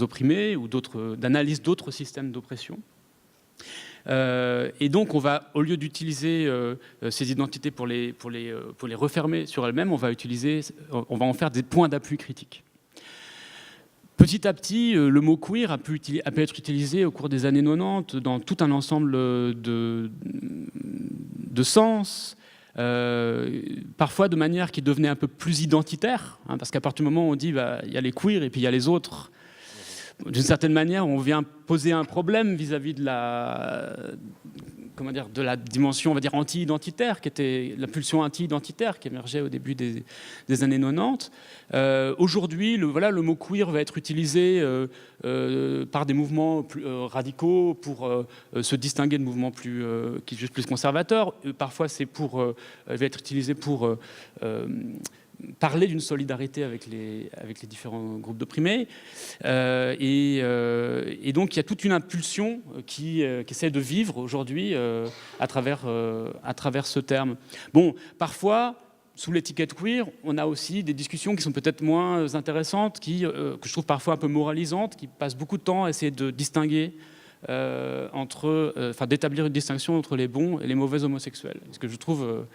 opprimés ou d'analyse d'autres systèmes d'oppression. Et donc, au lieu d'utiliser ces identités pour les refermer sur elles-mêmes, on va en faire des points d'appui critiques. Petit à petit, le mot queer a pu être utilisé au cours des années 90 dans tout un ensemble de sens, parfois de manière qui devenait un peu plus identitaire, parce qu'à partir du moment où on dit il y a les queers et puis il y a les autres, d'une certaine manière, on vient poser un problème vis-à-vis de la dimension, on va dire, anti-identitaire, qui était la pulsion anti-identitaire qui émergeait au début des années 90. Aujourd'hui, le mot queer va être utilisé par des mouvements plus radicaux pour se distinguer de mouvements qui jugent plus conservateurs. Parfois, va être utilisé pour parler d'une solidarité avec les différents groupes d'opprimés. Et donc, il y a toute une impulsion qui essaie de vivre aujourd'hui à travers ce terme. Bon, parfois, sous l'étiquette queer, on a aussi des discussions qui sont peut-être moins intéressantes, que je trouve parfois un peu moralisantes, qui passent beaucoup de temps à essayer de distinguer d'établir une distinction entre les bons et les mauvais homosexuels. Ce que je trouve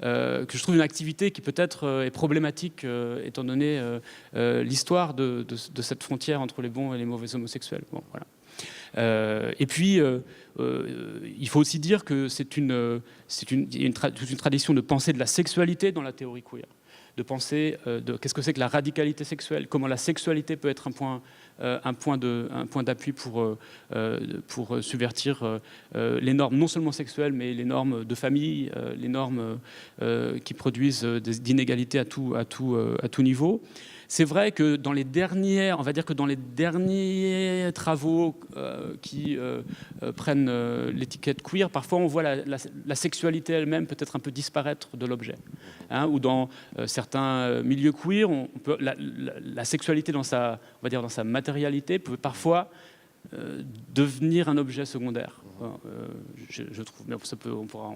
une activité qui peut-être est problématique étant donné l'histoire de cette frontière entre les bons et les mauvais homosexuels. Bon, voilà. Et puis, il faut aussi dire que il y a toute une tradition de pensée de la sexualité dans la théorie queer, de penser qu'est-ce que c'est que la radicalité sexuelle, comment la sexualité peut être un point d'appui pour subvertir les normes non seulement sexuelles, mais les normes de famille, les normes qui produisent d'inégalités à tout niveau. C'est vrai que dans les derniers travaux qui prennent l'étiquette queer, parfois on voit la sexualité elle-même peut-être un peu disparaître de l'objet. Hein, ou dans certains milieux queer, la sexualité dans sa matérialité peut parfois devenir un objet secondaire. Je trouve, mais on pourra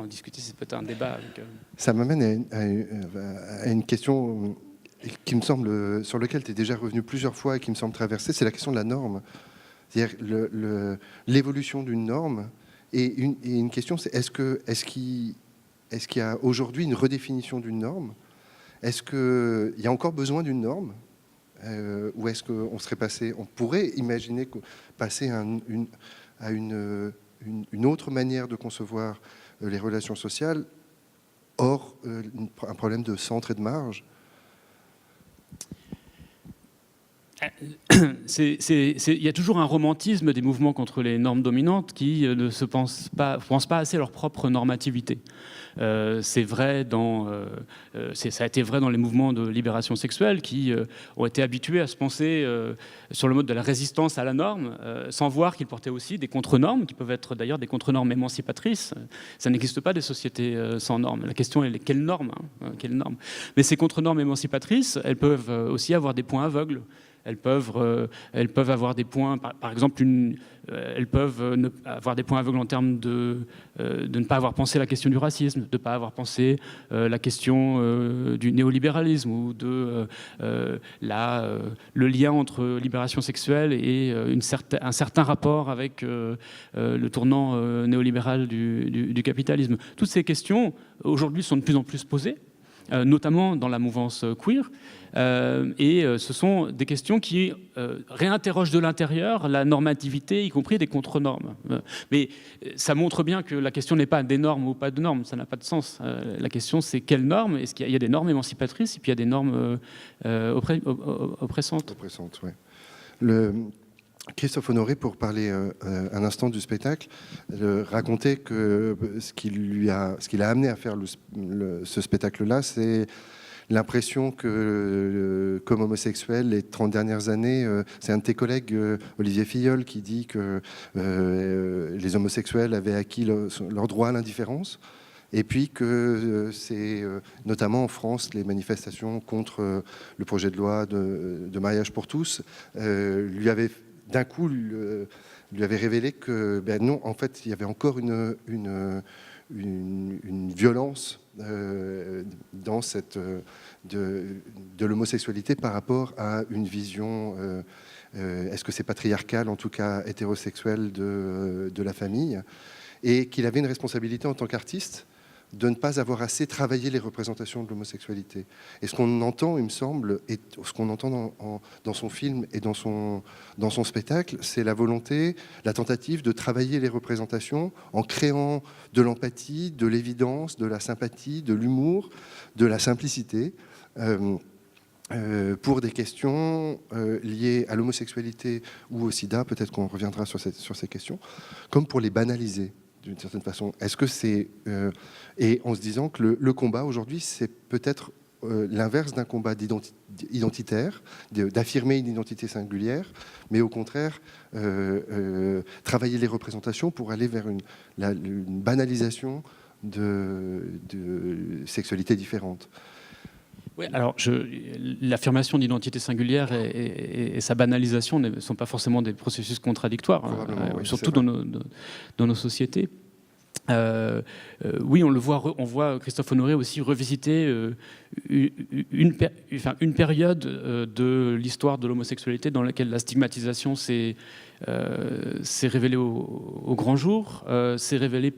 en discuter, c'est peut-être un débat. Avec, Ça m'amène à une question qui me semble, sur lequel tu es déjà revenu plusieurs fois et qui me semble traverser, c'est la question de la norme. C'est-à-dire l'évolution d'une norme. Et une question, c'est est-ce qu'il y a aujourd'hui une redéfinition d'une norme? Est-ce qu'il y a encore besoin d'une norme? Ou est-ce on pourrait imaginer passer à une autre manière de concevoir les relations sociales, hors un problème de centre et de marge? Il y a toujours un romantisme des mouvements contre les normes dominantes qui ne pensent pas assez à leur propre normativité. C'est vrai ça a été vrai dans les mouvements de libération sexuelle qui ont été habitués à se penser sur le mode de la résistance à la norme, sans voir qu'ils portaient aussi des contre-normes, qui peuvent être d'ailleurs des contre-normes émancipatrices. Ça n'existe pas des sociétés sans normes. La question est quelles normes, quelles normes. Mais ces contre-normes émancipatrices, elles peuvent aussi avoir des points aveugles. Elles peuvent avoir des points, par exemple, elles peuvent avoir des points aveugles en termes de ne pas avoir pensé la question du racisme, de ne pas avoir pensé la question du néolibéralisme ou le lien entre libération sexuelle et un certain rapport avec le tournant néolibéral du capitalisme. Toutes ces questions, aujourd'hui, sont de plus en plus posées, notamment dans la mouvance queer. Et ce sont des questions qui réinterrogent de l'intérieur la normativité, y compris des contre-normes. Mais ça montre bien que la question n'est pas des normes ou pas de normes, ça n'a pas de sens. La question, c'est quelles normes? Est-ce qu'il y a des normes émancipatrices et puis il y a des normes oppressantes? Oppressantes, oui. Christophe Honoré, pour parler un instant du spectacle, racontait que ce qui l'a amené à faire ce spectacle-là, c'est l'impression que, comme homosexuel, les 30 dernières années, c'est un de tes collègues, Olivier Filleul, qui dit que les homosexuels avaient acquis leur droit à l'indifférence. Et puis que c'est notamment en France, les manifestations contre le projet de loi de mariage pour tous lui avait révélé que non, en fait, il y avait encore une violence dans de l'homosexualité par rapport à une vision, est-ce que c'est patriarcal, en tout cas hétérosexuelle, de la famille, et qu'il avait une responsabilité en tant qu'artiste de ne pas avoir assez travaillé les représentations de l'homosexualité. Et ce qu'on entend, il me semble, et ce qu'on entend dans son film et dans son spectacle, c'est la volonté, la tentative de travailler les représentations en créant de l'empathie, de l'évidence, de la sympathie, de l'humour, de la simplicité, pour des questions liées à l'homosexualité ou au sida, peut-être qu'on reviendra sur ces questions, comme pour les banaliser d'une certaine façon. Est-ce que c'est... et en se disant que le combat aujourd'hui, c'est peut-être l'inverse d'un combat identitaire, d'affirmer une identité singulière, mais au contraire, travailler les représentations pour aller vers une banalisation de sexualités différentes. Oui, alors l'affirmation d'identité singulière et sa banalisation ne sont pas forcément des processus contradictoires, oui, surtout dans nos sociétés. Oui, on voit Christophe Honoré aussi revisiter une période de l'histoire de l'homosexualité dans laquelle la stigmatisation s'est révélée au grand jour, s'est révélée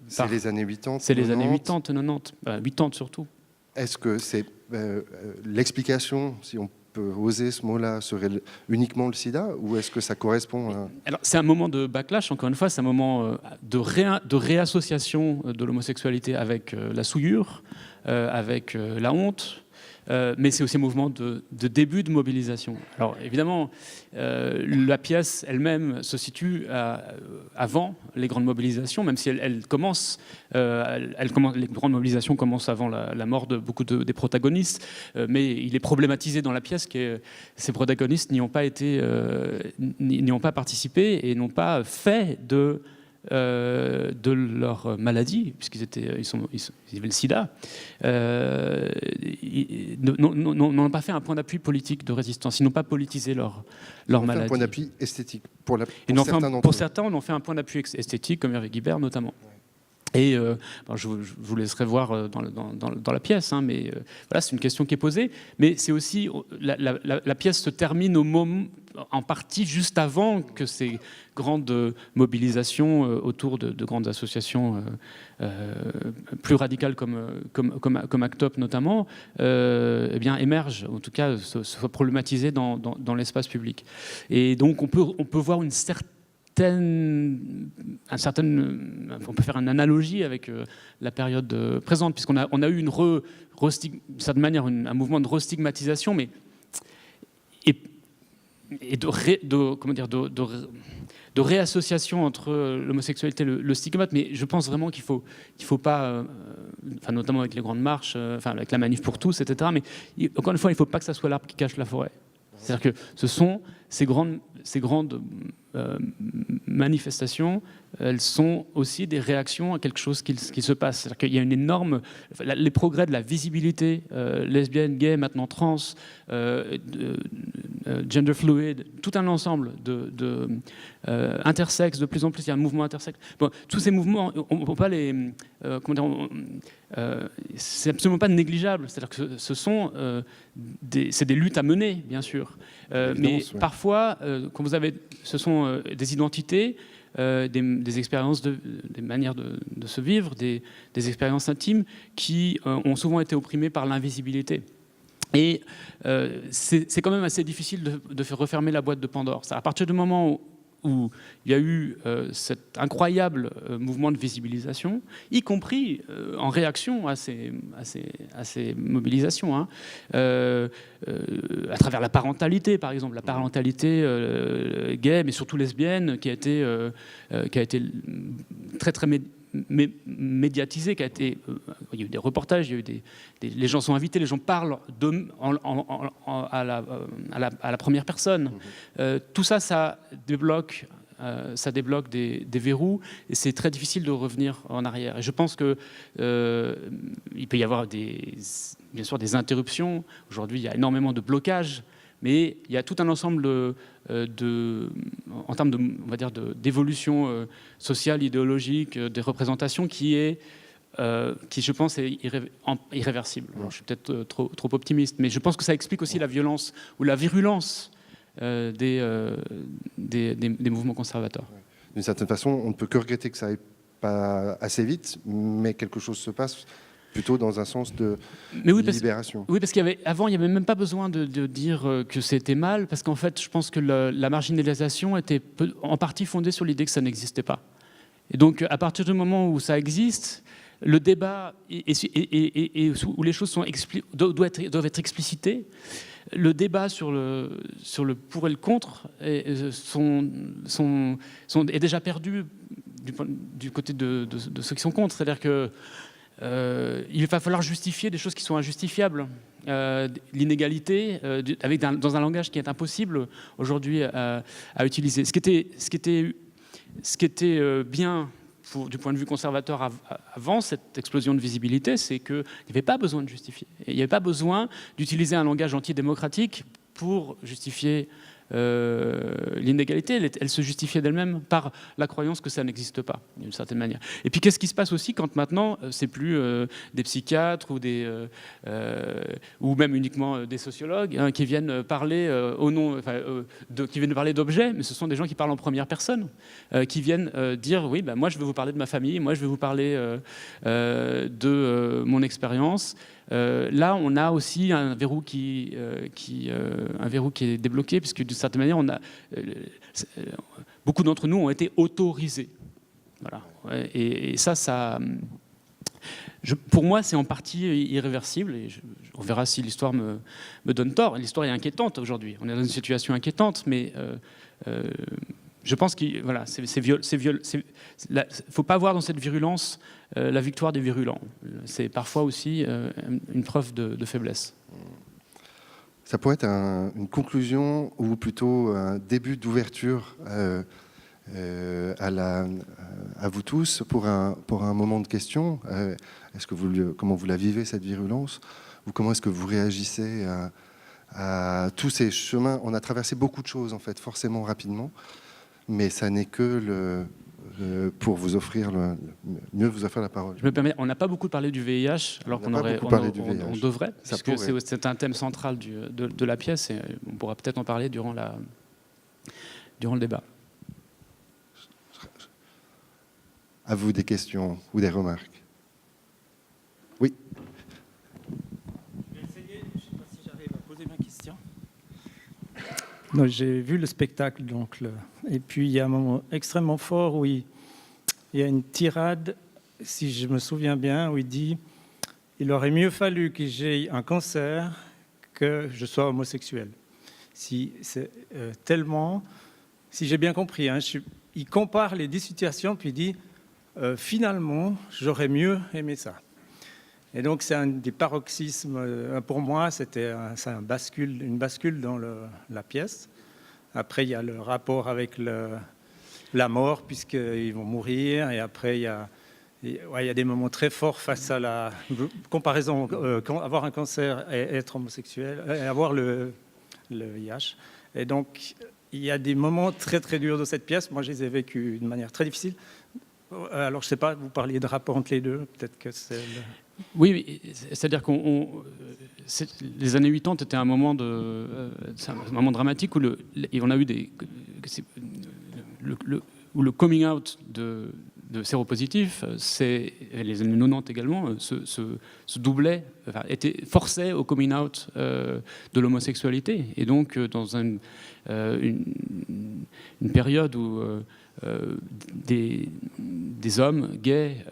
C'est les années 80, c'est les 90. années 80, 90, 80 surtout. Est-ce que c'est l'explication, si on peut oser ce mot-là, serait uniquement le sida, ou est-ce que ça correspond à... Alors, c'est un moment de backlash, encore une fois, c'est un moment de réassociation de l'homosexualité avec la souillure, avec la honte, mais c'est aussi un mouvement de début de mobilisation. Alors évidemment, la pièce elle-même se situe avant les grandes mobilisations, même si elle commence, les grandes mobilisations commencent avant la mort de beaucoup des protagonistes, mais il est problématisé dans la pièce que ces protagonistes n'y ont pas participé et n'ont pas fait de leur maladie, puisqu'ils avaient le sida, n'ont pas fait un point d'appui politique de résistance. Ils n'ont pas politisé leur maladie. Un point d'appui esthétique pour certains, on en fait un point d'appui esthétique, comme Hervé Guibert notamment. Et je vous laisserai voir dans la pièce, hein, mais voilà, c'est une question qui est posée. Mais c'est aussi la pièce se termine en partie juste avant que ces grandes mobilisations autour de grandes associations plus radicales comme ACT UP notamment, émergent, en tout cas soient problématisées dans l'espace public. Et donc on peut voir on peut faire une analogie avec la période présente, puisqu'on a eu d'une certaine manière un mouvement de restigmatisation, mais de réassociation entre l'homosexualité et le stigmate. Mais je pense vraiment qu'il faut pas, notamment avec les grandes marches, avec la manif pour tous, etc. Mais encore une fois, il ne faut pas que ça soit l'arbre qui cache la forêt. C'est-à-dire que ce sont ces grandes manifestations, elles sont aussi des réactions à quelque chose qui se passe. C'est-à-dire qu'il y a une énorme... Les progrès de la visibilité lesbienne, gay, maintenant trans, gender fluid, tout un ensemble intersexes, de plus en plus, il y a un mouvement intersexe. Bon, tous ces mouvements, on ne peut pas les... c'est absolument pas négligeable. C'est-à-dire que c'est des luttes à mener, bien sûr. Mais parfois, quand ce sont des identités, des expériences, des manières de se vivre, des expériences intimes qui ont souvent été opprimées par l'invisibilité. Et c'est quand même assez difficile de faire refermer la boîte de Pandore. À partir du moment où il y a eu cet incroyable mouvement de visibilisation, y compris en réaction à ces mobilisations, hein, à travers la parentalité, par exemple, la parentalité gay, mais surtout lesbienne, qui a été très très médiatisée, il y a eu des reportages, il y a eu les gens sont invités, les gens parlent à la première personne. Tout ça, ça débloque des verrous, et c'est très difficile de revenir en arrière. Et je pense que il peut y avoir bien sûr des interruptions. Aujourd'hui, il y a énormément de blocages, mais il y a tout un ensemble en termes d'évolution sociale, idéologique, des représentations qui, je pense, est irréversible. Alors, je suis peut-être trop optimiste, mais je pense que ça explique aussi la violence ou la virulence des mouvements conservateurs. D'une certaine façon, on ne peut que regretter que ça n'aille pas assez vite, mais quelque chose se passe plutôt dans un sens de libération. Oui, parce qu'avant, il n'y avait même pas besoin de dire que c'était mal, parce qu'en fait, je pense que la marginalisation était en partie fondée sur l'idée que ça n'existait pas. Et donc, à partir du moment où ça existe, le débat où les choses doivent être explicitées, le débat sur le pour et le contre est déjà perdu du côté de ceux qui sont contre. C'est-à-dire que il va falloir justifier des choses qui sont injustifiables. L'inégalité, dans un langage qui est impossible aujourd'hui à utiliser. Ce qui était bien du point de vue conservateur avant cette explosion de visibilité, c'est qu'il n'y avait pas besoin de justifier. Et il n'y avait pas besoin d'utiliser un langage antidémocratique pour justifier l'inégalité, elle se justifiait d'elle-même par la croyance que ça n'existe pas, d'une certaine manière. Et puis qu'est-ce qui se passe aussi quand maintenant, c'est plus des psychiatres ou même uniquement des sociologues qui viennent parler qui viennent parler d'objets, mais ce sont des gens qui parlent en première personne, qui viennent dire oui, moi je vais vous parler de ma famille, moi je vais vous parler de mon expérience. Là, on a aussi un verrou qui est débloqué, puisque d'une certaine manière, beaucoup d'entre nous ont été autorisés. Voilà. Et ça, pour moi, c'est en partie irréversible. Et on verra si l'histoire me donne tort. L'histoire est inquiétante aujourd'hui. On est dans une situation inquiétante, mais je pense qu'il ne faut pas voir dans cette virulence la victoire des virulents. C'est parfois aussi une preuve de faiblesse. Ça pourrait être une conclusion ou plutôt un début d'ouverture à vous tous pour un moment de questions. Comment vous la vivez, cette virulence? Ou comment est-ce que vous réagissez à tous ces chemins? On a traversé beaucoup de choses, en fait, forcément rapidement. Mais ça n'est que pour vous offrir mieux vous offrir la parole. Je me permets, on n'a pas beaucoup parlé du VIH, alors qu'on devrait, parce que c'est un thème central de la pièce, et on pourra peut-être en parler durant le débat. À vous des questions ou des remarques? Oui. Je vais essayer, je ne sais pas si j'arrive à poser ma question. Non, j'ai vu le spectacle, et puis il y a un moment extrêmement fort où il y a une tirade, si je me souviens bien, où il dit « Il aurait mieux fallu que j'aie un cancer que je sois homosexuel ». Si j'ai bien compris, il compare les deux situations, puis il dit « Finalement, j'aurais mieux aimé ça ». Et donc c'est un des paroxysmes, pour moi, c'est une bascule dans la pièce. Après, il y a le rapport avec la mort, puisqu'ils vont mourir, et après, il y a des moments très forts face à la comparaison, avoir un cancer et être homosexuel, et avoir le VIH. Et donc, il y a des moments très très durs dans cette pièce. Moi, je les ai vécus de manière très difficile. Alors, je ne sais pas, vous parliez de rapport entre les deux, peut-être que c'est... Oui, c'est-à-dire que les années 80 étaient un moment dramatique où on a eu où le coming out de séropositifs, les années 90 également, se doublait, forçait au coming out de l'homosexualité. Et donc, dans une période où des hommes gays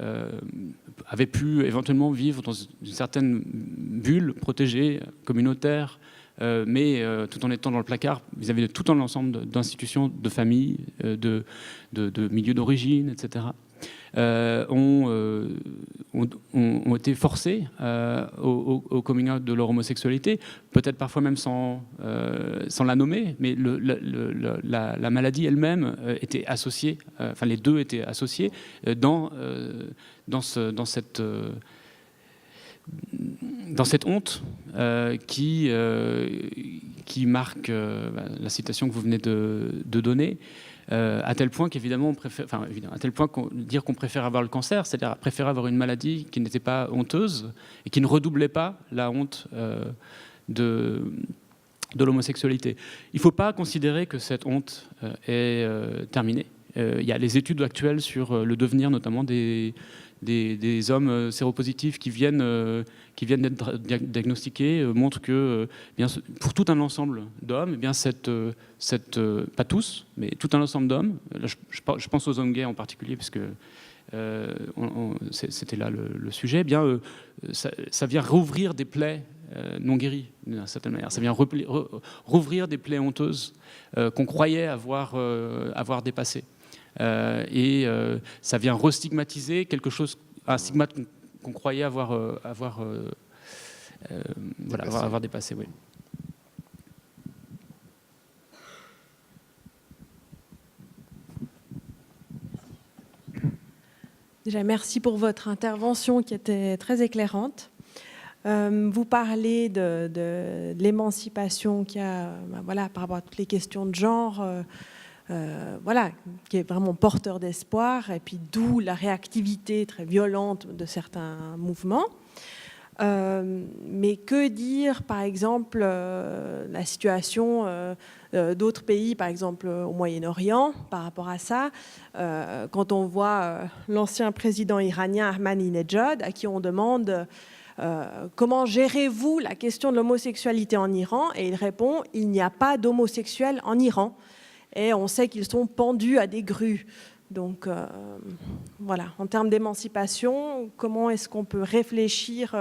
avaient pu éventuellement vivre dans une certaine bulle protégée, communautaire, mais tout en étant dans le placard vis-à-vis de tout un ensemble d'institutions, de familles, de milieux d'origine, etc., ont été forcés au coming out de leur homosexualité, peut-être parfois même sans la nommer, mais la maladie elle-même était associée, les deux étaient associés dans cette honte qui marque la citation que vous venez de donner, à tel point qu'évidemment dire qu'on préfère avoir le cancer, c'est-à-dire préférer avoir une maladie qui n'était pas honteuse et qui ne redoublait pas la honte de l'homosexualité. Il ne faut pas considérer que cette honte est terminée. Il y a les études actuelles sur le devenir notamment des hommes séropositifs qui viennent d'être diagnostiqués montrent que pour tout un ensemble d'hommes, pas tous, mais tout un ensemble d'hommes, je pense aux hommes gays en particulier, parce que c'était là le sujet, ça vient rouvrir des plaies non guéries, d'une certaine manière. Ça vient rouvrir des plaies honteuses qu'on croyait avoir dépassées. Et ça vient restigmatiser un stigmate qu'on croyait avoir dépassé. Oui. Déjà, merci pour votre intervention qui était très éclairante. Vous parlez de l'émancipation qu'il y a voilà, par rapport à toutes les questions de genre, voilà, qui est vraiment porteur d'espoir, et puis d'où la réactivité très violente de certains mouvements. Mais que dire, par exemple, la situation d'autres pays, par exemple au Moyen-Orient, par rapport à ça, quand on voit l'ancien président iranien Ahmadinejad, à qui on demande comment gérez-vous la question de l'homosexualité en Iran, et il répond « il n'y a pas d'homosexuels en Iran ». Et on sait qu'ils sont pendus à des grues. Donc voilà, en termes d'émancipation, comment est-ce qu'on peut réfléchir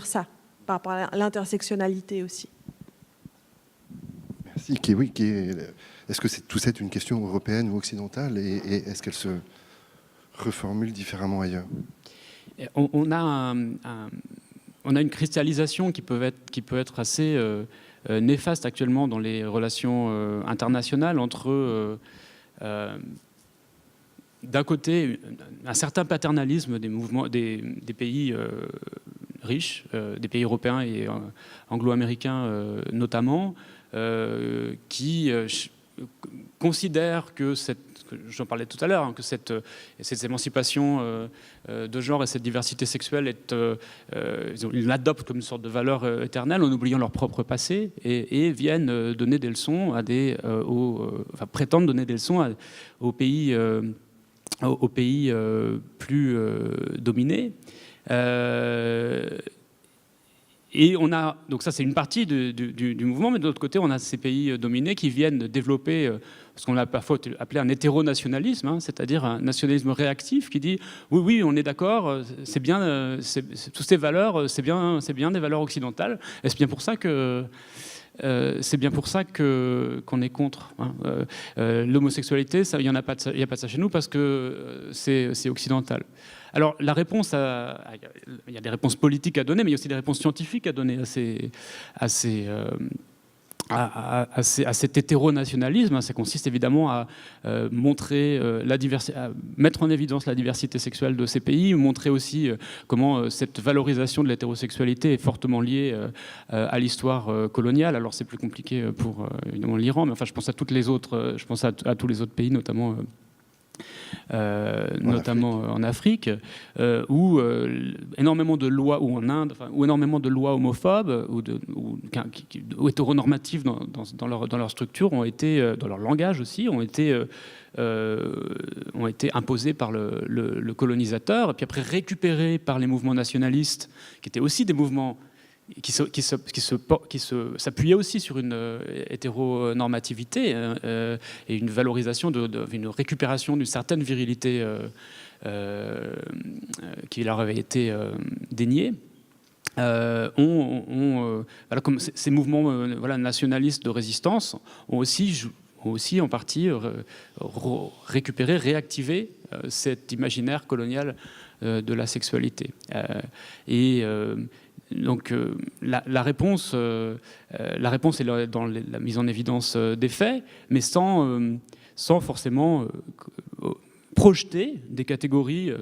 ça par rapport à l'intersectionnalité aussi? Merci. Est-ce que tout ça est une question européenne ou occidentale, et est-ce qu'elle se reformule différemment ailleurs? On a une cristallisation qui peut être assez néfaste actuellement dans les relations internationales entre, d'un côté, un certain paternalisme des mouvements des pays riches, des pays européens et anglo-américains notamment, qui considèrent que j'en parlais tout à l'heure, hein, que cette émancipation de genre et cette diversité sexuelle ils l'adoptent comme une sorte de valeur éternelle en oubliant leur propre passé et viennent donner des leçons prétendent donner des leçons aux pays plus dominés. Et donc ça c'est une partie du mouvement, mais de l'autre côté on a ces pays dominés qui viennent développer ce qu'on a parfois appelé un hétéronationalisme, hein, c'est-à-dire un nationalisme réactif qui dit oui on est d'accord, c'est bien, toutes ces valeurs, c'est bien des valeurs occidentales, et c'est bien pour ça qu'on est contre. Hein. L'homosexualité, il n'y a pas de ça chez nous parce que c'est occidental. Alors la réponse, il y a des réponses politiques à donner, mais il y a aussi des réponses scientifiques à donner à cet hétéronationalisme. Ça consiste évidemment à montrer à mettre en évidence la diversité sexuelle de ces pays, montrer aussi comment cette valorisation de l'hétérosexualité est fortement liée à l'histoire coloniale. Alors c'est plus compliqué pour évidemment l'Iran, mais enfin je pense à toutes les autres, je pense à tous les autres pays, notamment en Afrique, où énormément de lois, ou en Inde, où énormément de lois homophobes ou hétéronormatives dans leur structure ont été, dans leur langage aussi, ont été imposées par le colonisateur, et puis après récupérées par les mouvements nationalistes, qui étaient aussi des mouvements qui s'appuyait aussi sur une hétéronormativité et une valorisation, une récupération d'une certaine virilité qui leur avait été déniée. Voilà, comme ces mouvements nationalistes de résistance ont aussi en partie récupéré, réactivé cet imaginaire colonial de la sexualité. Donc la réponse est dans la mise en évidence des faits, mais sans forcément projeter des catégories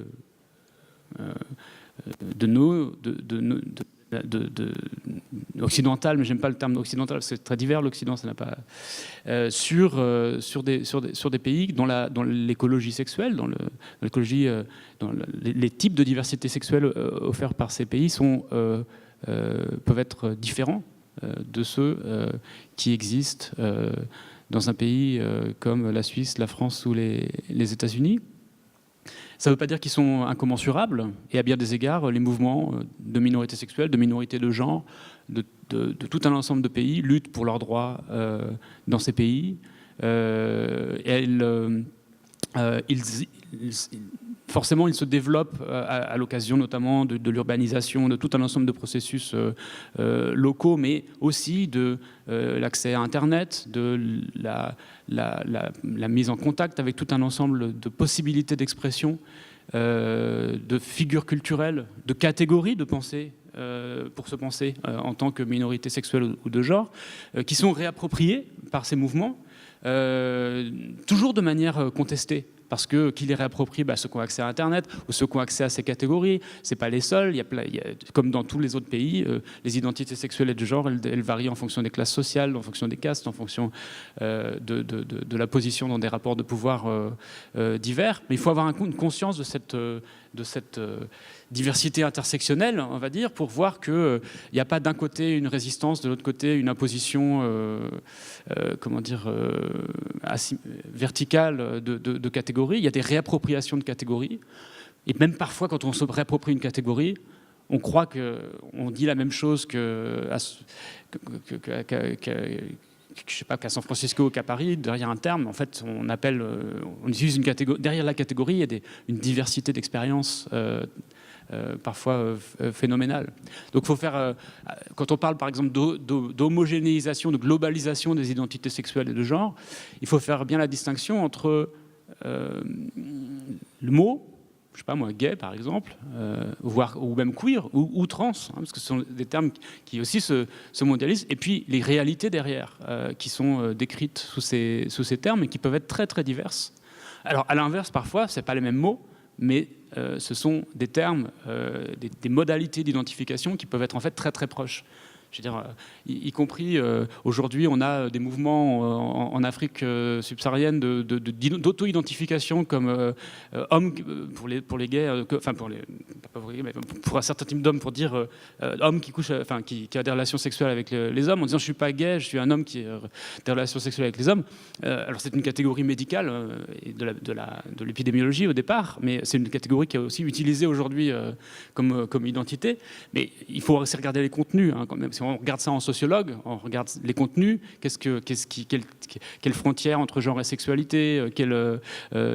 occidentales, mais j'aime pas le terme occidental parce que c'est très divers l'Occident, ça n'a pas sur des pays dans l'écologie sexuelle, dans les types de diversité sexuelle offerts par ces pays peuvent être différents de ceux qui existent dans un pays comme la Suisse, la France ou les États-Unis. Ça ne veut pas dire qu'ils sont incommensurables, et à bien des égards, les mouvements de minorités sexuelles, de minorités de genre, de tout un ensemble de pays luttent pour leurs droits dans ces pays. Forcément, ils se développent à l'occasion notamment de l'urbanisation, de tout un ensemble de processus locaux, mais aussi de l'accès à Internet, de la mise en contact avec tout un ensemble de possibilités d'expression, de figures culturelles, de catégories de pensée pour se penser en tant que minorité sexuelle ou de genre, qui sont réappropriées par ces mouvements, toujours de manière contestée. parce que qui les réapproprie, ceux qui ont accès à Internet ou ceux qui ont accès à ces catégories. C'est pas les seuls. Comme dans tous les autres pays, les identités sexuelles et de genre, elles varient en fonction des classes sociales, en fonction des castes, en fonction de la position dans des rapports de pouvoir divers. Mais il faut avoir une conscience de cette diversité intersectionnelle, on va dire, pour voir qu'il n'y a pas d'un côté une résistance, de l'autre côté une imposition verticale de catégories. Il y a des réappropriations de catégories. Et même parfois, quand on se réapproprie une catégorie, on croit qu'on dit la même chose qu'à San Francisco ou qu'à Paris, derrière un terme, en fait, on utilise une catégorie. Derrière la catégorie, il y a une diversité d'expériences parfois phénoménale. Donc, il faut faire, quand on parle par exemple d'homogénéisation, de globalisation des identités sexuelles et de genre, il faut faire bien la distinction entre le mot, je sais pas moi, gay par exemple, ou même queer ou trans, parce que ce sont des termes qui aussi se mondialisent, et puis les réalités derrière qui sont décrites sous ces termes et qui peuvent être très très diverses. Alors à l'inverse, parfois, c'est pas les mêmes mots, mais ce sont des termes, des modalités d'identification qui peuvent être en fait très très proches. Je veux dire, y compris aujourd'hui, on a des mouvements en Afrique subsaharienne d'auto-identification comme homme pour les gays, enfin pour un certain type d'hommes, pour dire homme qui a des relations sexuelles avec les hommes, en disant je suis pas gay, je suis un homme qui a des relations sexuelles avec les hommes. Alors c'est une catégorie médicale de l'épidémiologie au départ, mais c'est une catégorie qui est aussi utilisée aujourd'hui comme identité. Mais il faut aussi regarder les contenus, hein, quand même. Si on regarde ça en sociologue, on regarde les contenus, quelle frontière entre genre et sexualité, quel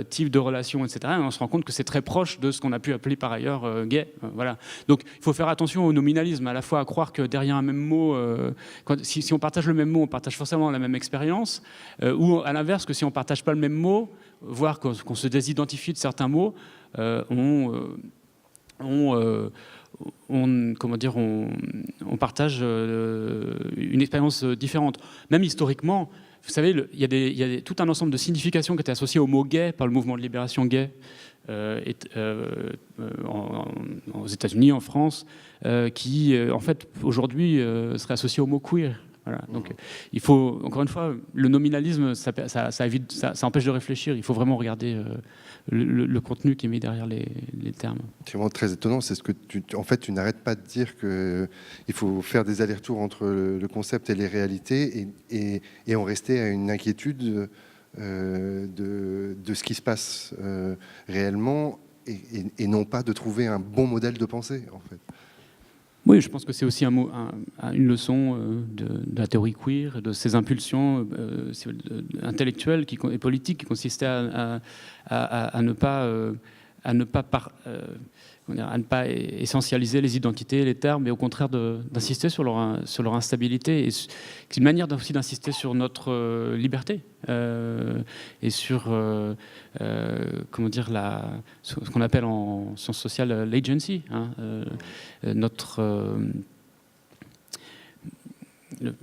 type de relation, etc. Et on se rend compte que c'est très proche de ce qu'on a pu appeler par ailleurs gay. Voilà. Donc il faut faire attention au nominalisme, à la fois à croire que derrière un même mot, si on partage le même mot, on partage forcément la même expérience, ou à l'inverse, que si on ne partage pas le même mot, voire qu'on se désidentifie de certains mots, on partage une expérience différente. Même historiquement, vous savez, il y a tout un ensemble de significations qui étaient associées au mot gay par le mouvement de libération gay aux États-Unis, en France, qui, en fait, aujourd'hui, seraient associées au mot queer. Voilà. Donc, il faut, encore une fois, le nominalisme, ça empêche de réfléchir. Il faut vraiment regarder le contenu qui est mis derrière les termes. C'est vraiment très étonnant. C'est ce que tu n'arrêtes pas de dire qu'il faut faire des allers-retours entre le concept et les réalités et en rester à une inquiétude de ce qui se passe réellement et non pas de trouver un bon modèle de pensée, en fait. Oui, je pense que c'est aussi une leçon de la théorie queer, de ses impulsions intellectuelles et politiques qui consistaient à ne pas essentialiser les identités et les termes, mais au contraire d'insister sur leur instabilité. Et c'est une manière aussi d'insister sur notre liberté et sur ce qu'on appelle en sciences sociales l'agency, hein,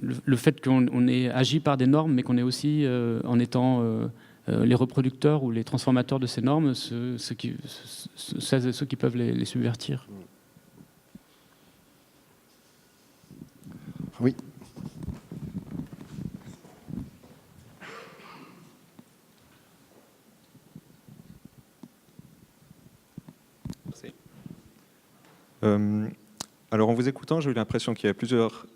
le fait qu'on ait agi par des normes, mais qu'on ait aussi, en étant les reproducteurs ou les transformateurs de ces normes, ceux qui peuvent les subvertir. Oui. Alors en vous écoutant, j'ai eu l'impression qu'il y avait plusieurs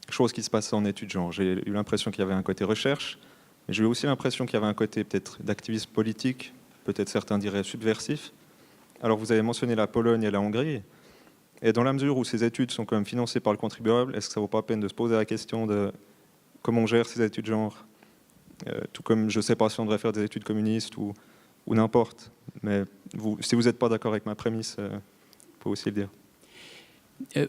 choses qui se passaient en études genre. J'ai eu l'impression qu'il y avait un côté recherche, mais j'ai eu aussi l'impression qu'il y avait un côté peut-être d'activisme politique, peut-être certains diraient subversif. Alors vous avez mentionné la Pologne et la Hongrie, et dans la mesure où ces études sont quand même financées par le contribuable, est-ce que ça ne vaut pas la peine de se poser la question de comment on gère ces études genre, tout comme je ne sais pas si on devrait faire des études communistes ou n'importe, mais si vous n'êtes pas d'accord avec ma prémisse, faut aussi le dire.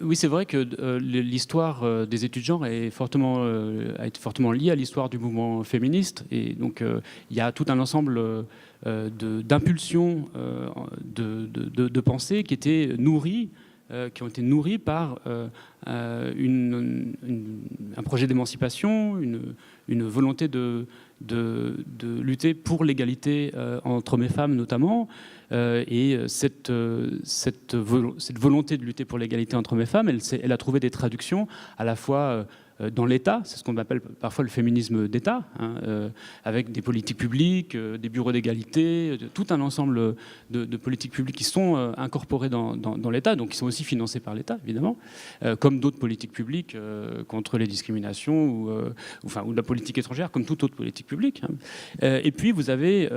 Oui, c'est vrai que l'histoire des études genre a été fortement liée à l'histoire du mouvement féministe. Et donc, il y a tout un ensemble d'impulsions de pensée qui ont été nourries par un projet d'émancipation, une volonté de lutter pour l'égalité entre hommes et femmes notamment. Et cette volonté de lutter pour l'égalité entre hommes et femmes, elle a trouvé des traductions à la fois dans l'État, c'est ce qu'on appelle parfois le féminisme d'État, avec des politiques publiques, des bureaux d'égalité, tout un ensemble de politiques publiques qui sont incorporées dans l'État, donc qui sont aussi financées par l'État, évidemment, comme d'autres politiques publiques contre les discriminations ou de la politique étrangère, comme toute autre politique publique. Et puis, vous avez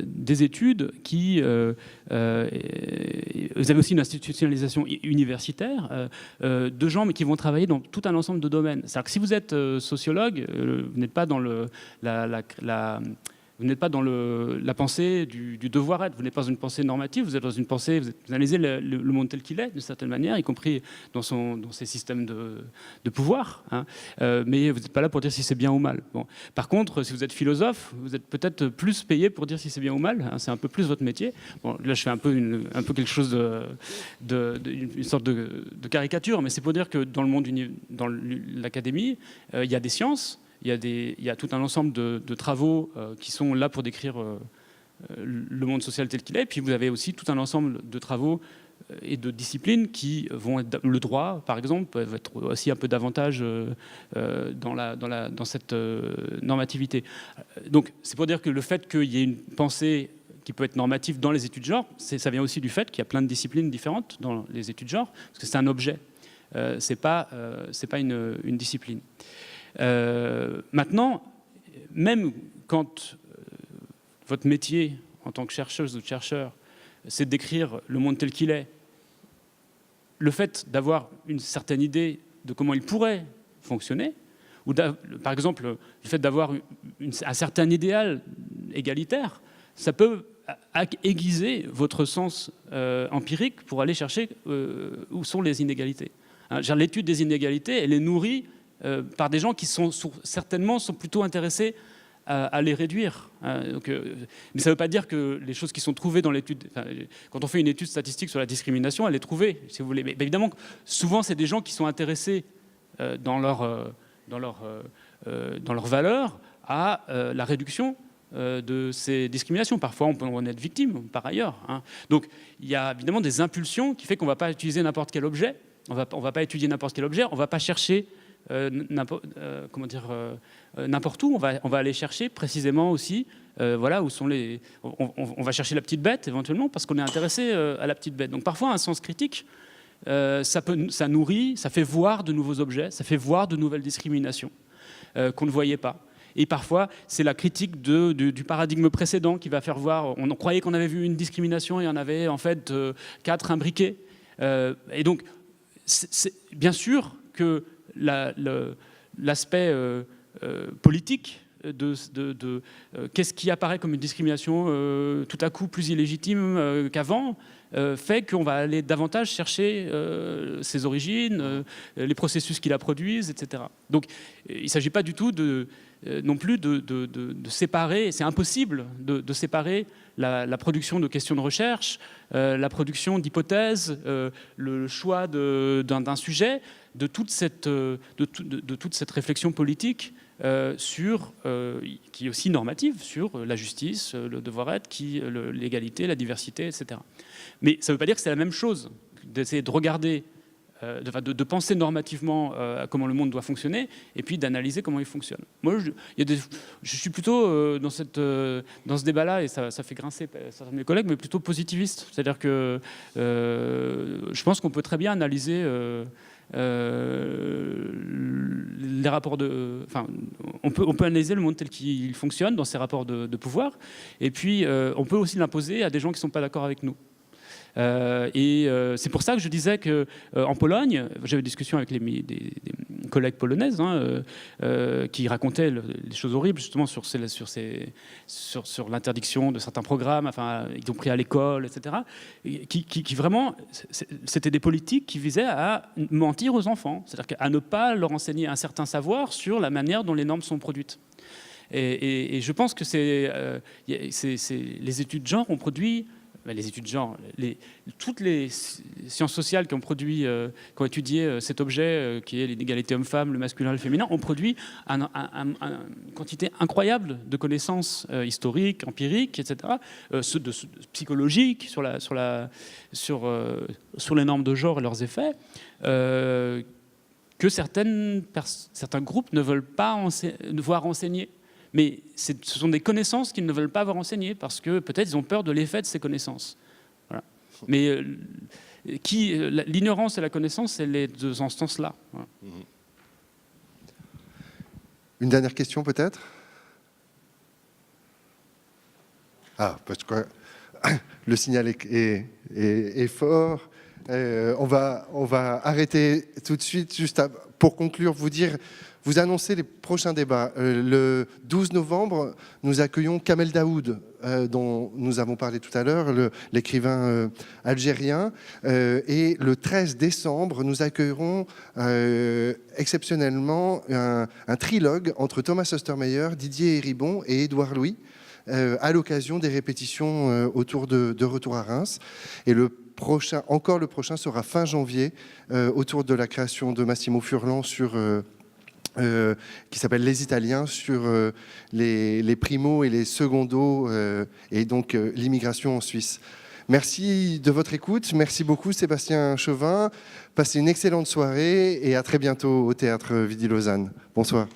des études qui... vous avez aussi une institutionnalisation universitaire de gens mais qui vont travailler dans tout un ensemble de domaines. C'est-à-dire que si vous êtes sociologue, vous n'êtes pas dans vous n'êtes pas dans la pensée du devoir-être, vous n'êtes pas dans une pensée normative, vous êtes dans une pensée, vous analysez le monde tel qu'il est, d'une certaine manière, y compris dans ses systèmes de pouvoir, mais vous n'êtes pas là pour dire si c'est bien ou mal. Bon. Par contre, si vous êtes philosophe, vous êtes peut-être plus payé pour dire si c'est bien ou mal, c'est un peu plus votre métier. Bon, là, je fais un peu quelque chose une sorte de caricature, mais c'est pour dire que dans le monde, dans l'académie, il y a des sciences, il y a tout un ensemble de travaux qui sont là pour décrire le monde social tel qu'il est. Et puis vous avez aussi tout un ensemble de travaux et de disciplines qui vont être... Le droit, par exemple, va être aussi un peu davantage dans cette normativité. Donc c'est pour dire que le fait qu'il y ait une pensée qui peut être normative dans les études de genre, ça vient aussi du fait qu'il y a plein de disciplines différentes dans les études de genre, parce que c'est un objet, c'est pas une discipline. Maintenant, même quand votre métier en tant que chercheuse ou chercheur, c'est de décrire le monde tel qu'il est, le fait d'avoir une certaine idée de comment il pourrait fonctionner, ou par exemple le fait d'avoir un certain idéal égalitaire, ça peut aiguiser votre sens empirique pour aller chercher où sont les inégalités. L'étude des inégalités, elle est nourrie par des gens qui certainement sont plutôt intéressés à les réduire. Mais ça ne veut pas dire que les choses qui sont trouvées dans l'étude... quand on fait une étude statistique sur la discrimination, elle est trouvée, si vous voulez. Mais évidemment, souvent, c'est des gens qui sont intéressés dans leur valeur à la réduction de ces discriminations. Parfois, on peut en être victime, par ailleurs. Donc, il y a évidemment des impulsions qui font qu'on ne va pas utiliser n'importe quel objet. On ne va pas étudier n'importe quel objet. On ne va pas chercher n'importe où. On va aller chercher précisément aussi où sont les... On va chercher la petite bête éventuellement parce qu'on est intéressé à la petite bête. Donc parfois un sens critique, ça nourrit, ça fait voir de nouveaux objets, ça fait voir de nouvelles discriminations qu'on ne voyait pas. Et parfois, c'est la critique du paradigme précédent qui va faire voir... On croyait qu'on avait vu une discrimination et il y en avait en fait 4 imbriquées. Et donc, c'est bien sûr que l'aspect politique de qu'est-ce qui apparaît comme une discrimination tout à coup plus illégitime qu'avant fait qu'on va aller davantage chercher ses origines, les processus qui la produisent, etc. Donc il ne s'agit pas du tout non plus de séparer, c'est impossible de séparer la production de questions de recherche, la production d'hypothèses, le choix d'un sujet, de toute cette réflexion politique qui est aussi normative sur la justice, le devoir-être, l'égalité, la diversité, etc. Mais ça ne veut pas dire que c'est la même chose d'essayer de regarder, de penser normativement à comment le monde doit fonctionner et puis d'analyser comment il fonctionne. Moi, je suis plutôt dans ce débat-là, et ça fait grincer certains de mes collègues, mais plutôt positiviste. C'est-à-dire que je pense qu'on peut très bien analyser les rapports on peut analyser le monde tel qu'il fonctionne dans ses rapports de pouvoir, et puis on peut aussi l'imposer à des gens qui ne sont pas d'accord avec nous. C'est pour ça que je disais qu'en Pologne, j'avais une discussion avec des collègues polonaises qui racontaient des choses horribles justement sur l'interdiction de certains programmes, y compris à l'école, etc. Qui vraiment, c'était des politiques qui visaient à mentir aux enfants, c'est-à-dire à ne pas leur enseigner un certain savoir sur la manière dont les normes sont produites. Et je pense que les études de genre ont produit... Les études de genre, toutes les sciences sociales qui ont étudié cet objet qui est l'inégalité homme-femme, le masculin et le féminin, ont produit une quantité incroyable de connaissances historiques, empiriques, etc., psychologiques sur les normes de genre et leurs effets, que certains groupes ne veulent pas voir enseigner. Mais ce sont des connaissances qu'ils ne veulent pas voir enseigner parce que peut-être ils ont peur de l'effet de ces connaissances. Voilà. Mais l'ignorance et la connaissance, elle est dans ce sens-là. Voilà. Une dernière question peut-être? Ah, parce que le signal est fort. On va arrêter tout de suite, juste pour conclure, vous annoncer les prochains débats. Le 12 novembre, nous accueillons Kamel Daoud, dont nous avons parlé tout à l'heure, l'écrivain algérien. Et le 13 décembre, nous accueillerons exceptionnellement un trilogue entre Thomas Ostermeyer, Didier Héribon et Édouard Louis, à l'occasion des répétitions autour de Retour à Reims. Et le prochain sera fin janvier, autour de la création de Massimo Furlan qui s'appelle Les Italiens, sur les primos et les secondos, et donc l'immigration en Suisse. Merci de votre écoute. Merci beaucoup Sébastien Chauvin. Passez une excellente soirée et à très bientôt au Théâtre Vidi Lausanne. Bonsoir.